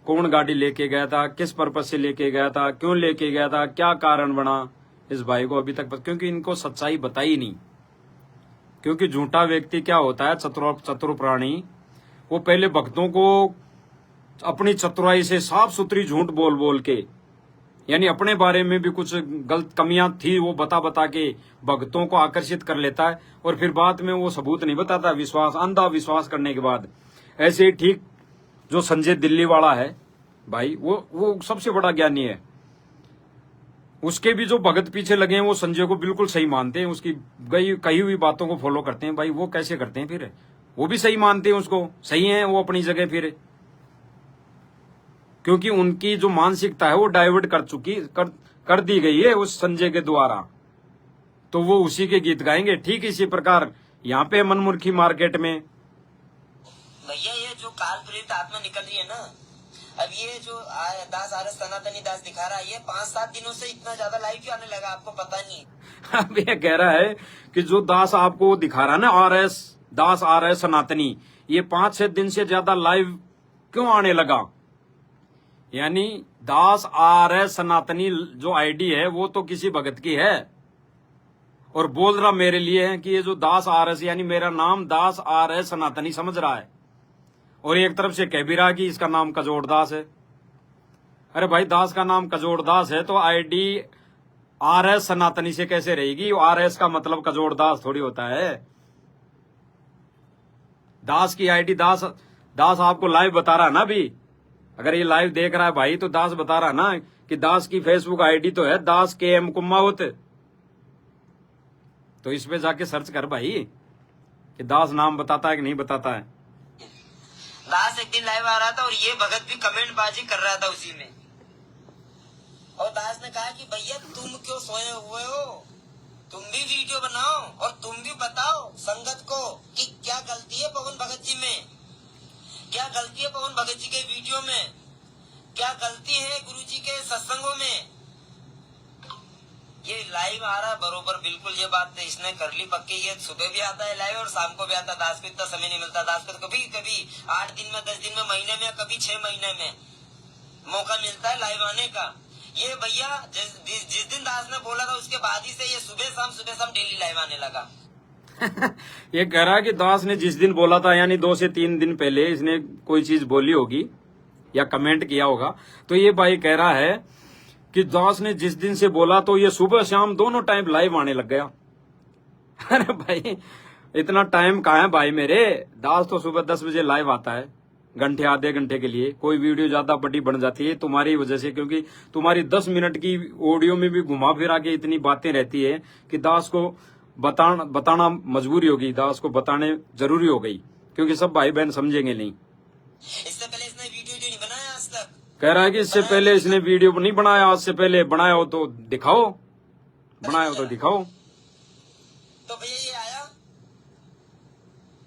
[SPEAKER 1] कौन गाड़ी लेके गया था, किस पर्पज से लेके गया था, क्यों लेके गया था, क्या कारण बना, इस भाई को अभी तक क्योंकि इनको सच्चाई बताई नहीं। क्योंकि झूठा व्यक्ति क्या होता है, चतुर प्राणी, वो पहले भक्तों को अपनी चतुराई से साफ सुथरी झूठ बोल बोल के, यानी अपने बारे में भी कुछ गलत कमियां थी वो बता बता के भक्तों को आकर्षित कर लेता है और फिर बाद में वो सबूत नहीं बताता, विश्वास अंधा विश्वास करने के बाद। ऐसे ही ठीक जो संजय दिल्ली वाला है भाई, वो सबसे बड़ा ज्ञानी है। उसके भी जो भगत पीछे लगे हैं वो संजय को बिल्कुल सही मानते हैं, उसकी कही हुई बातों को फॉलो करते हैं। भाई वो कैसे करते हैं, फिर वो भी सही मानते हैं उसको, सही है वो अपनी जगह फिर, क्योंकि उनकी जो मानसिकता है वो डाइवर्ट कर दी गई है उस संजय के द्वारा। तो वो उसी के गीत गाएंगे। ठीक इसी प्रकार यहाँ पे मनमुर्खी मार्केट में
[SPEAKER 2] भैया ये जो काल प्रेरित आत्मा निकल रही है ना, अब ये जो दास आरएस सनातनी दास दिखा रहा है, ये 5-7 दिनों से इतना ज्यादा लाइव क्यों आने लगा, आपको पता नहीं।
[SPEAKER 1] अब ये कह रहा है कि जो दास आपको दिखा रहा है ना, दास आरएस सनातनी, ये 5-6 दिन से ज्यादा लाइव क्यों आने लगा। यानी दास आरएस सनातनी जो आईडी है वो तो किसी भगत की है और बोल रहा मेरे लिए है कि ये जो दास आरएस, यानी मेरा नाम दास आरएस सनातनी समझ रहा है और एक तरफ से कह भी रहा कि इसका नाम कजोड़ दास है। अरे भाई दास का नाम कजोड़ दास है तो आईडी आरएस सनातनी से कैसे रहेगी। आरएस का मतलब कजोड़ दास थोड़ी होता है। दास की आईडी दास आपको लाइव बता रहा है ना। अभी अगर ये लाइव देख रहा है भाई तो दास बता रहा है ना कि दास की फेसबुक आईडी तो है दास KM कुम्मावत। तो इस पे जाके सर्च कर भाई कि दास नाम बताता है कि नहीं बताता है।
[SPEAKER 2] दास एक दिन लाइव आ रहा था और ये भगत भी कमेंट बाजी कर रहा था उसी में, और दास ने कहा कि भैया तुम क्यों सोए हुए हो, तुम भी वीडियो बनाओ और तुम भी बताओ संगत को कि क्या गलती है पवन भगत जी में, क्या गलती है पवन भगत जी के वीडियो में, क्या गलती है गुरु जी के सत्संगों में। ये लाइव आ रहा बरोबर बिल्कुल ये बात इसने कर ली पक्की। ये सुबह भी आता है लाइव और शाम को भी आता है। दास को इतना समय नहीं मिलता। दास को कभी कभी 8 दिन में, 10 दिन में, महीने में, कभी 6 महीने में मौका मिलता है लाइव आने का। ये भैया जिस दिन दास ने बोला था उसके बाद ही से ये सुबह शाम डेली लाइव आने लगा।
[SPEAKER 1] ये कह रहा है कि दास ने जिस दिन बोला था, यानी 2 से 3 दिन पहले इसने कोई चीज बोली होगी या कमेंट किया होगा। तो ये भाई कह रहा है कि दास ने जिस दिन से बोला तो ये सुबह शाम दोनों टाइम लाइव आने लग गया। अरे भाई इतना टाइम कहाँ है भाई मेरे। दास तो सुबह 10 बजे लाइव आता है, घंटे आधे घंटे के लिए। कोई वीडियो ज्यादा बड़ी बन जाती है तुम्हारी वजह से, क्योंकि तुम्हारी 10 मिनट की ऑडियो में भी घुमा फिरा के इतनी बातें रहती है कि दास को बताना मजबूरी होगी, दास को बताने जरूरी हो गई। क्योंकि सब भाई बहन समझेंगे नहीं।
[SPEAKER 2] इससे पहले इसने वीडियो नहीं बनाया आज तक।
[SPEAKER 1] कह रहा है कि इससे पहले इसने वीडियो नहीं बनाया, आज से पहले बनाया हो तो दिखाओ, बनाया हो तो दिखाओ।
[SPEAKER 2] तो भैया ये आया,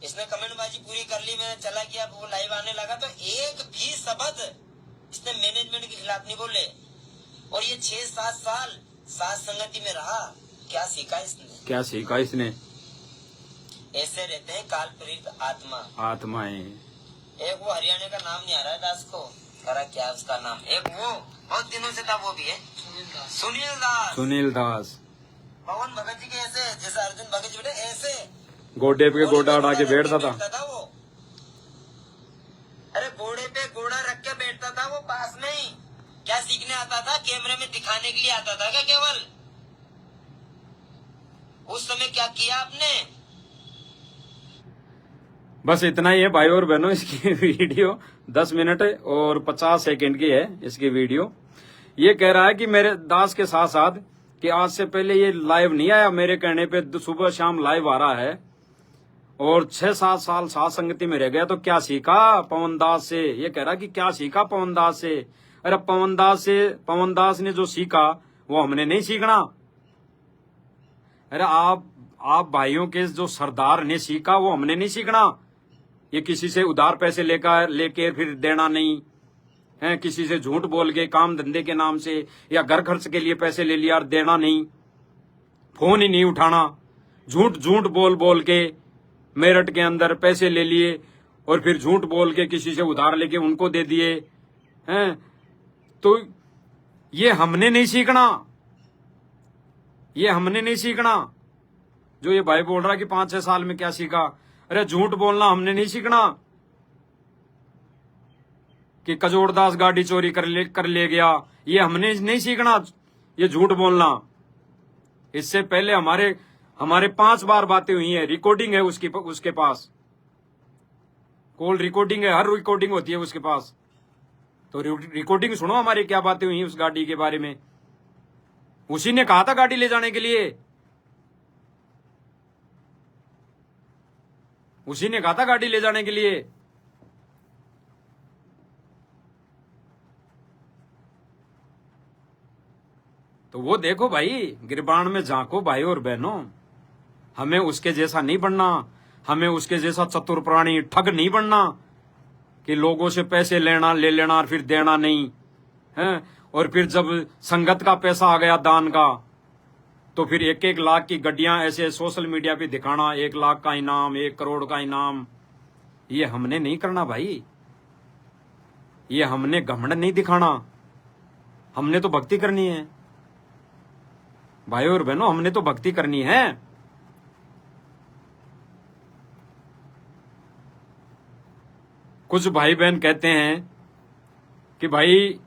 [SPEAKER 2] इसने कमेंटबाजी पूरी कर ली, मैंने चला गया, वो लाइव आने लगा, तो एक भी शब्द इसने मैनेजमेंट के खिलाफ नहीं बोले। और ये 6-7 साल साथ संगति में रहा, क्या सीखा इसने?
[SPEAKER 1] क्या सीखा इसने?
[SPEAKER 2] ऐसे रहते हैं कालप्रेरित
[SPEAKER 1] आत्माएं।
[SPEAKER 2] एक वो हरियाणा का नाम नहीं आ रहा है दास को, करा क्या उसका नाम, एक वो बहुत दिनों से था, वो भी है सुनील दास। पवन भगत जी के ऐसे, जैसे अर्जुन भगत जी बैठे ऐसे
[SPEAKER 1] गोडे पे गोडा उड़ा के बैठता था
[SPEAKER 2] वो। अरे घोड़े पे घोड़ा रख के बैठता था वो पास में ही। क्या सीखने आता था? कैमरे में दिखाने के लिए आता था क्या केवल? उस समय क्या किया आपने?
[SPEAKER 1] बस इतना ही है भाई और बहनों। इसकी वीडियो 10 मिनट और 50 सेकंड की है इसकी वीडियो। ये कह रहा है कि मेरे दास के साथ साथ कि आज से पहले ये लाइव नहीं आया, मेरे कहने पे सुबह शाम लाइव आ रहा है और 6-7 साल साथ संगति में रह गया, तो क्या सीखा पवन दास से? ये कह रहा कि क्या सीखा पवन दास से? अरे पवन दास ने जो सीखा वो हमने नहीं सीखना। अरे आप भाइयों के जो सरदार ने सीखा वो हमने नहीं सीखना। ये किसी से उधार पैसे लेके फिर देना नहीं है, किसी से झूठ बोल के काम धंधे के नाम से या घर खर्च के लिए पैसे ले लिया और देना नहीं, फोन ही नहीं उठाना, झूठ बोल के मेरठ के अंदर पैसे ले लिए और फिर झूठ बोल के किसी से उधार लेके उनको दे दिए हैं। तो ये हमने नहीं सीखना, ये हमने नहीं सीखना। जो ये भाई बोल रहा कि 5-6 साल में क्या सीखा? अरे झूठ बोलना हमने नहीं सीखना कि कजोड़दास गाड़ी चोरी कर ले गया, ये हमने नहीं सीखना, ये झूठ बोलना। इससे पहले हमारे 5 बार बातें हुई है, रिकॉर्डिंग है उसके पास, कॉल रिकॉर्डिंग है, हर रिकॉर्डिंग होती है उसके पास। तो रिकॉर्डिंग सुनो हमारी क्या बातें हुई उस गाड़ी के बारे में। उसी ने कहा था गाड़ी ले जाने के लिए, उसी ने कहा था गाड़ी ले जाने के लिए। तो वो देखो भाई, गिरबान में झांको भाई और बहनों। हमें उसके जैसा नहीं बनना, हमें उसके जैसा चतुर प्राणी ठग नहीं बनना कि लोगों से पैसे ले लेना और फिर देना नहीं है। और फिर जब संगत का पैसा आ गया दान का, तो फिर 1-1 लाख की गड्डियां ऐसे सोशल मीडिया पे दिखाना, 1 लाख का इनाम, 1 करोड़ का इनाम। ये हमने नहीं करना भाई, ये हमने घमंड नहीं दिखाना, हमने तो भक्ति करनी है भाई और बहनों, हमने तो भक्ति करनी है। कुछ भाई बहन कहते हैं कि भाई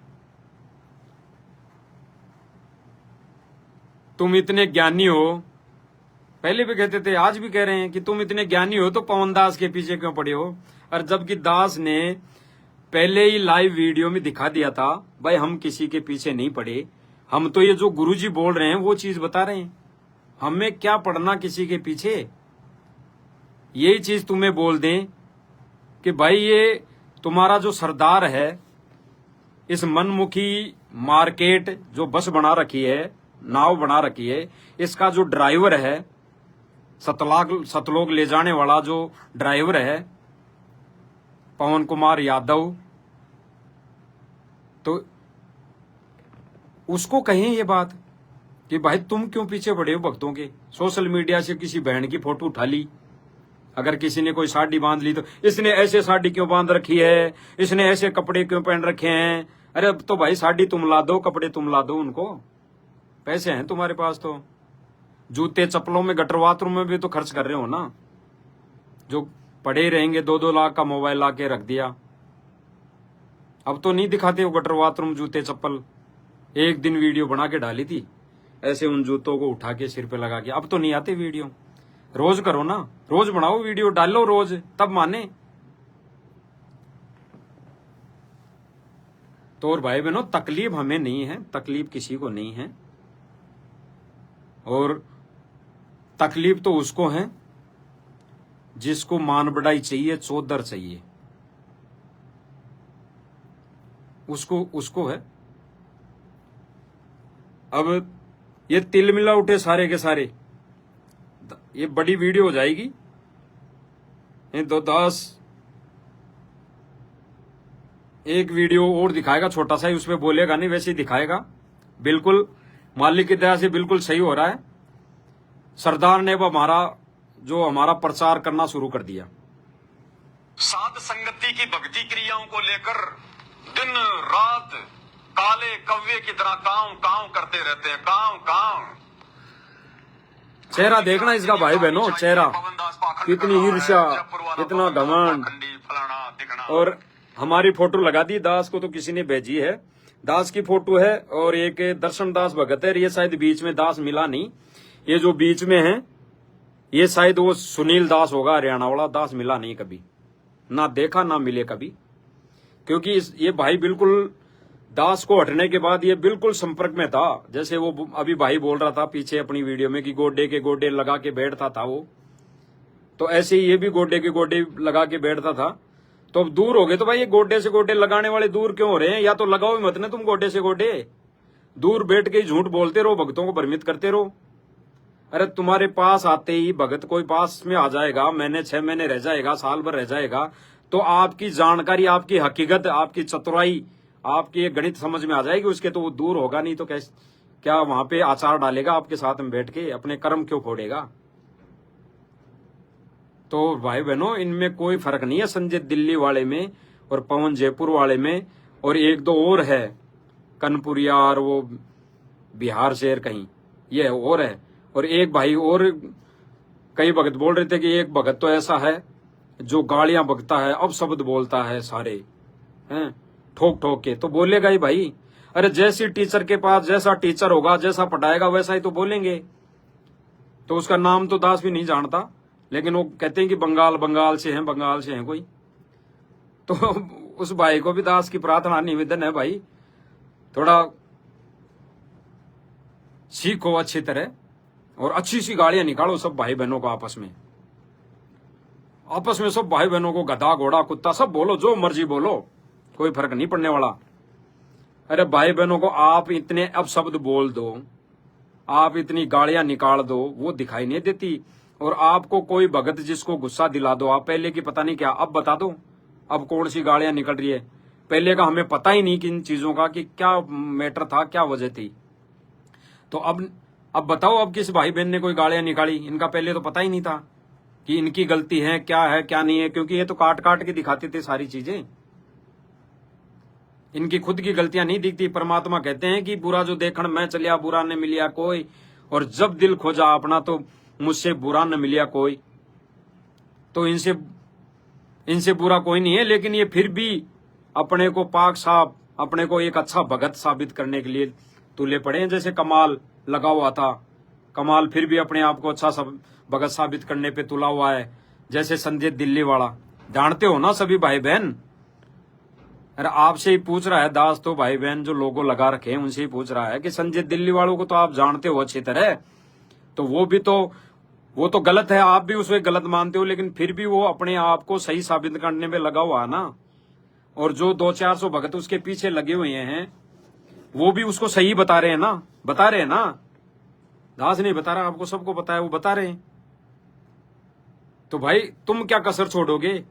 [SPEAKER 1] तुम इतने ज्ञानी हो, पहले भी कहते थे आज भी कह रहे हैं कि तुम इतने ज्ञानी हो तो पवन दास के पीछे क्यों पड़े हो? और जबकि दास ने पहले ही लाइव वीडियो में दिखा दिया था भाई हम किसी के पीछे नहीं पड़े, हम तो ये जो गुरुजी बोल रहे हैं वो चीज बता रहे हैं, हमें क्या पढ़ना किसी के पीछे। यही चीज तुम्हें बोल दें कि भाई ये तुम्हारा जो सरदार है, इस मनमुखी मार्केट जो बस बना रखी है, नाव बना रखी है, इसका जो ड्राइवर है, सतलोक ले जाने वाला जो ड्राइवर है पवन कुमार यादव, तो उसको कहें ये बात कि भाई तुम क्यों पीछे पड़े हो भक्तों के? सोशल मीडिया से किसी बहन की फोटो उठा ली, अगर किसी ने कोई साड़ी बांध ली तो इसने ऐसे साड़ी क्यों बांध रखी है, इसने ऐसे कपड़े क्यों पहन रखे हैं। अरे तो भाई साड़ी तुम ला दो, कपड़े तुम ला दो, उनको पैसे हैं तुम्हारे पास, तो जूते चप्पलों में गटर बाथरूम में भी तो खर्च कर रहे हो ना। जो पड़े रहेंगे 2-2 लाख का मोबाइल ला के रख दिया, अब तो नहीं दिखाते हो गटर बाथरूम जूते चप्पल। एक दिन वीडियो बना के डाली थी ऐसे उन जूतों को उठा के सिर पे लगा के, अब तो नहीं आते वीडियो। रोज करो ना, रोज बनाओ वीडियो, डालो रोज, तब माने। तो और भाई बहनों, तकलीफ हमें नहीं है, तकलीफ किसी को नहीं है, और तकलीफ तो उसको है जिसको मान बढ़ाई चाहिए, चौधर चाहिए, उसको है। अब ये तिल मिला उठे सारे के सारे, ये बड़ी वीडियो हो जाएगी। ये दो दास एक वीडियो और दिखाएगा छोटा सा ही, उसमें बोलेगा नहीं, वैसे ही दिखाएगा। बिल्कुल मालिक की दया से बिल्कुल सही हो रहा है। सरदार ने अब हमारा प्रचार करना शुरू कर दिया।
[SPEAKER 5] साध संगति की भक्ति क्रियाओं को लेकर दिन रात काले कव्वे की तरह काव काव करते रहते हैं, काव काव।
[SPEAKER 1] चेहरा देखना इसका भाई बहनों, चेहरा कितनी ईर्ष्या, कितना घमंड। और हमारी फोटो लगा दी, दास को तो किसी ने भेजी है, दास की फोटो है। और एक दर्शन दास भगत है, ये शायद बीच में दास मिला नहीं, ये जो बीच में है ये शायद वो सुनील दास होगा, हरियाणा वाला। दास मिला नहीं कभी, ना देखा ना मिले कभी, क्योंकि ये भाई बिल्कुल दास को हटने के बाद ये बिल्कुल संपर्क में था। जैसे वो अभी भाई बोल रहा था पीछे अपनी वीडियो में कि गोडे के गोडे लगा के बैठता था वो, तो ऐसे ही ये भी गोडे के गोडे लगा के बैठता था। तो अब दूर हो गए, तो भाई ये गोडे से गोडे लगाने वाले दूर क्यों हो रहे हैं? या तो लगाओ मत ना तुम गोडे से गोडे, दूर बैठ के झूठ बोलते रहो, भक्तों को भ्रमित करते रहो। अरे तुम्हारे पास आते ही भगत कोई पास में आ जाएगा, महीने 6 महीने रह जाएगा, साल भर रह जाएगा, तो आपकी जानकारी, आपकी हकीकत, आपकी चतुराई, आपकी एक गणित समझ में आ जाएगी उसके। तो वो दूर होगा नहीं तो कैसे, क्या वहां पे आचार डालेगा आपके साथ में बैठ के, अपने कर्म क्यों फोड़ेगा? तो भाई बहनों, इनमें कोई फर्क नहीं है संजय दिल्ली वाले में और पवन जयपुर वाले में, और एक दो और है कनपुरिया और वो बिहार शहर कहीं, ये और है। और एक भाई और, कई भगत बोल रहे थे कि एक भगत तो ऐसा है जो गालियां बकता है, अब शब्द बोलता है सारे हैं ठोक ठोक के। तो बोलेगा ही भाई, अरे जैसी टीचर के पास जैसा टीचर होगा, जैसा पढ़ाएगा वैसा ही तो बोलेंगे। तो उसका नाम तो दास भी नहीं जानता, लेकिन वो कहते हैं कि बंगाल से हैं कोई। तो उस भाई को भी दास की प्रार्थना निवेदन है, भाई थोड़ा सीखो अच्छी तरह और अच्छी सी गाड़ियां निकालो सब भाई बहनों को आपस में सब भाई बहनों को गधा घोड़ा कुत्ता सब बोलो, जो मर्जी बोलो, कोई फर्क नहीं पड़ने वाला। अरे भाई बहनों को आप इतने अब शब्द बोल दो, आप इतनी गाड़ियां निकाल दो, वो दिखाई नहीं देती। और आपको कोई भगत जिसको गुस्सा दिला दो, आप पहले की पता नहीं क्या, अब बता दो अब कौन सी गाड़ियां निकल रही है। पहले का हमें पता ही नहीं कि इन चीजों का कि क्या मैटर था, क्या वजह थी। तो अब बताओ, अब किस भाई बहन ने कोई गाड़ियां निकाली? इनका पहले तो पता ही नहीं था कि इनकी गलती है क्या नहीं है, क्योंकि ये तो काट काट के दिखाते थे सारी चीजें। इनकी खुद की गलतियां नहीं दिखती। परमात्मा कहते हैं कि बुरा जो देखण मैं चलिया, बुरा न मिलिया कोई, और जब दिल खोजा अपना तो मुझसे बुरा न मिलिया कोई। तो इनसे बुरा कोई नहीं है, लेकिन ये फिर भी अपने को पाक साफ, अपने को एक अच्छा भगत साबित करने के लिए तुले पड़े हैं। जैसे कमाल लगा हुआ था, कमाल फिर भी अपने आप को अच्छा भगत साबित करने पे तुला हुआ है। जैसे संजय दिल्ली वाला, जानते हो ना सभी भाई बहन। अरे आपसे ही पूछ रहा है दास, तो भाई बहन जो लोगो लगा रखे हैं उनसे ही पूछ रहा है कि संजय दिल्ली वालों को तो आप जानते हो अच्छी तरह, तो वो तो गलत है, आप भी उसे गलत मानते हो, लेकिन फिर भी वो अपने आप को सही साबित करने में लगा हुआ है ना। और जो 200-400 भगत उसके पीछे लगे हुए हैं, वो भी उसको सही बता रहे हैं ना। दास नहीं बता रहा, आपको सबको पता है, वो बता रहे हैं। तो भाई तुम क्या कसर छोड़ोगे?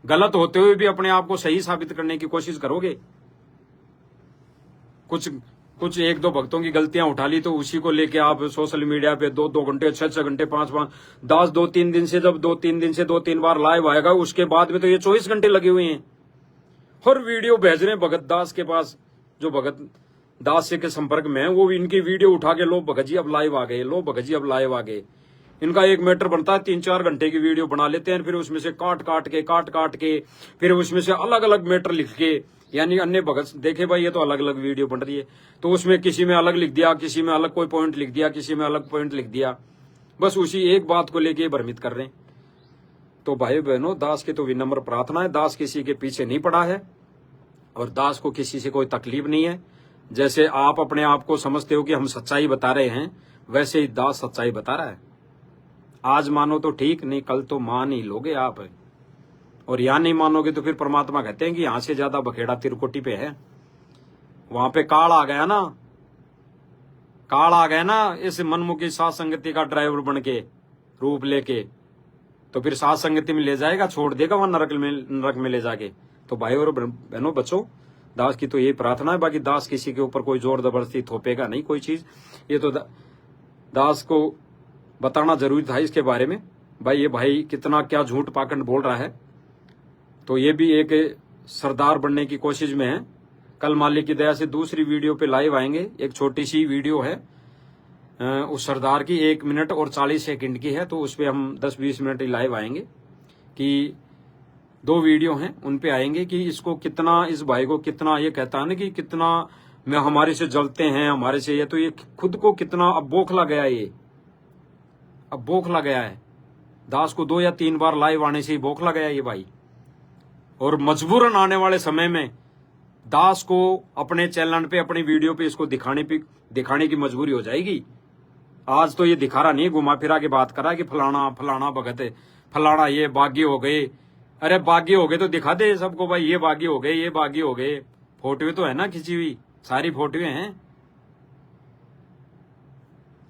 [SPEAKER 1] गलत होते हुए भी अपने आप को सही साबित करने की कोशिश करोगे। कुछ एक दो भक्तों की गलतियां उठा ली तो उसी को लेके आप सोशल मीडिया पे 2-2 घंटे 6-6 घंटे 5-5 दास 2-3 दिन से, जब 2-3 दिन से 2-3 बार लाइव आएगा, उसके बाद में तो ये 24 घंटे लगे हुए हैं हर वीडियो भेज रहे हैं भगत दास के पास। जो भगत दास से के संपर्क में है, वो भी इनकी वीडियो उठा के, लो भगत जी अब लाइव आ गए, लो भगत जी अब लाइव आ गए। इनका एक मैटर बनता है, 3-4 घंटे की वीडियो बना लेते हैं, फिर उसमें से काट काट के फिर उसमें से अलग अलग मैटर लिख के, यानी अन्य भगत देखे भाई ये तो अलग अलग वीडियो बन रही है, तो उसमें किसी में अलग लिख दिया, किसी में अलग कोई पॉइंट लिख दिया, किसी में अलग पॉइंट लिख दिया, बस उसी एक बात को लेके भ्रमित कर रहे हैं। तो भाई बहनों, दास की तो विनम्र प्रार्थना है, दास किसी के पीछे नहीं पड़ा है और दास को किसी से कोई तकलीफ नहीं है। जैसे आप अपने आप को समझते हो कि हम सच्चाई बता रहे हैं, वैसे ही दास सच्चाई बता रहा है। आज मानो तो ठीक, नहीं कल तो मान ही लोगे आप। और यहाँ नहीं मानोगे तो फिर परमात्मा कहते हैं कि यहाँ से ज्यादा बखेड़ा तिरकोटी पे है। वहां पे काल आ गया ना, काल आ गया ना इस मनमुखी सात संगति का ड्राइवर बन के रूप लेके, तो फिर सात संगति में ले जाएगा, छोड़ देगा वहां नरक में ले जाके। तो भाई और बहनों बच्चों, दास की तो यही प्रार्थना है। बाकी दास किसी के ऊपर कोई जोर जबरदस्ती थोपेगा नहीं कोई चीज। ये तो दास को बताना जरूरी था इसके बारे में। भाई ये भाई कितना क्या झूठ पाखंड बोल रहा है। तो ये भी एक सरदार बनने की कोशिश में है। कल मालिक की दया से दूसरी वीडियो पे लाइव आएंगे। एक छोटी सी वीडियो है उस सरदार की, 1 मिनट और 40 सेकंड की है। तो उस पर हम 10-20 मिनट ही लाइव आएंगे कि 2 वीडियो हैं उन पे आएंगे कि इसको कितना, इस भाई को कितना ये कहता है ना कि कितना मैं हमारे से जलते हैं, हमारे से ये, तो ये खुद को कितना अब बौखला गया, ये अब बौखला गया है। दास को 2 या 3 बार लाइव आने से ही बौखला गया ये भाई। और मजबूरन आने वाले समय में दास को अपने चैनल पे, अपनी वीडियो पे इसको दिखाने की मजबूरी हो जाएगी। आज तो ये दिखा रहा नहीं, घुमा फिरा के बात कर रहा है कि फलाना फलाना भगत है, फलाना ये बागी हो गए। अरे बागी हो गए तो दिखा दे सबको भाई, ये बागी हो गए, ये बागी हो गए। फोटोएं तो है ना खिंची हुई, सारी फोटोएं हैं।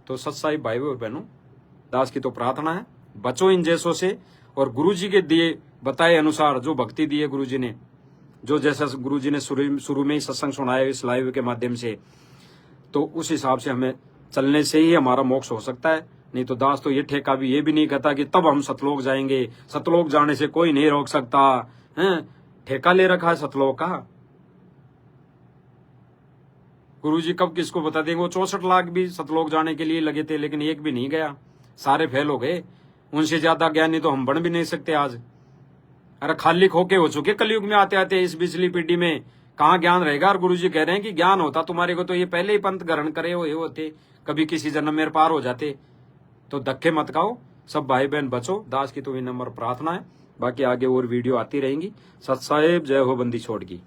[SPEAKER 1] तो सच्चाई भाई और बहनों, दास की तो प्रार्थना है, बचो इन जैसों से। और गुरुजी के दिए बताए अनुसार जो भक्ति दी है गुरुजी ने, जो जैसा गुरुजी ने शुरू में ही सत्संग सुनाया इस लाइव के माध्यम से, तो उस हिसाब से हमें चलने से ही हमारा मोक्ष हो सकता है। नहीं तो दास तो ये ठेका भी ये भी नहीं कहता कि तब हम सतलोक जाएंगे, सतलोक जाने से कोई नहीं रोक सकता है। ठेका ले रखा है सतलोक का। गुरुजी कब किसको बता देंगे। वो 64 लाख भी सतलोक जाने के लिए लगे थे, लेकिन एक भी नहीं गया, सारे फेल हो गए। उनसे ज्यादा ज्ञानी तो हम बन भी नहीं सकते आज। अरे खाली खोके हो चुके कलयुग में आते आते। इस पिछली पीढ़ी में कहाँ ज्ञान रहेगा। और गुरुजी कह रहे हैं कि ज्ञान होता तुम्हारे को तो ये पहले ही पंथ ग्रहण करे हुए होते, कभी किसी जन्म में पार हो जाते। तो धक्के मत खाओ, सब भाई बहन बचो। दास की तो विनम्र प्रार्थना है। बाकी आगे और वीडियो आती रहेंगी। सत साहेब जय हो बंदी छोड़ की।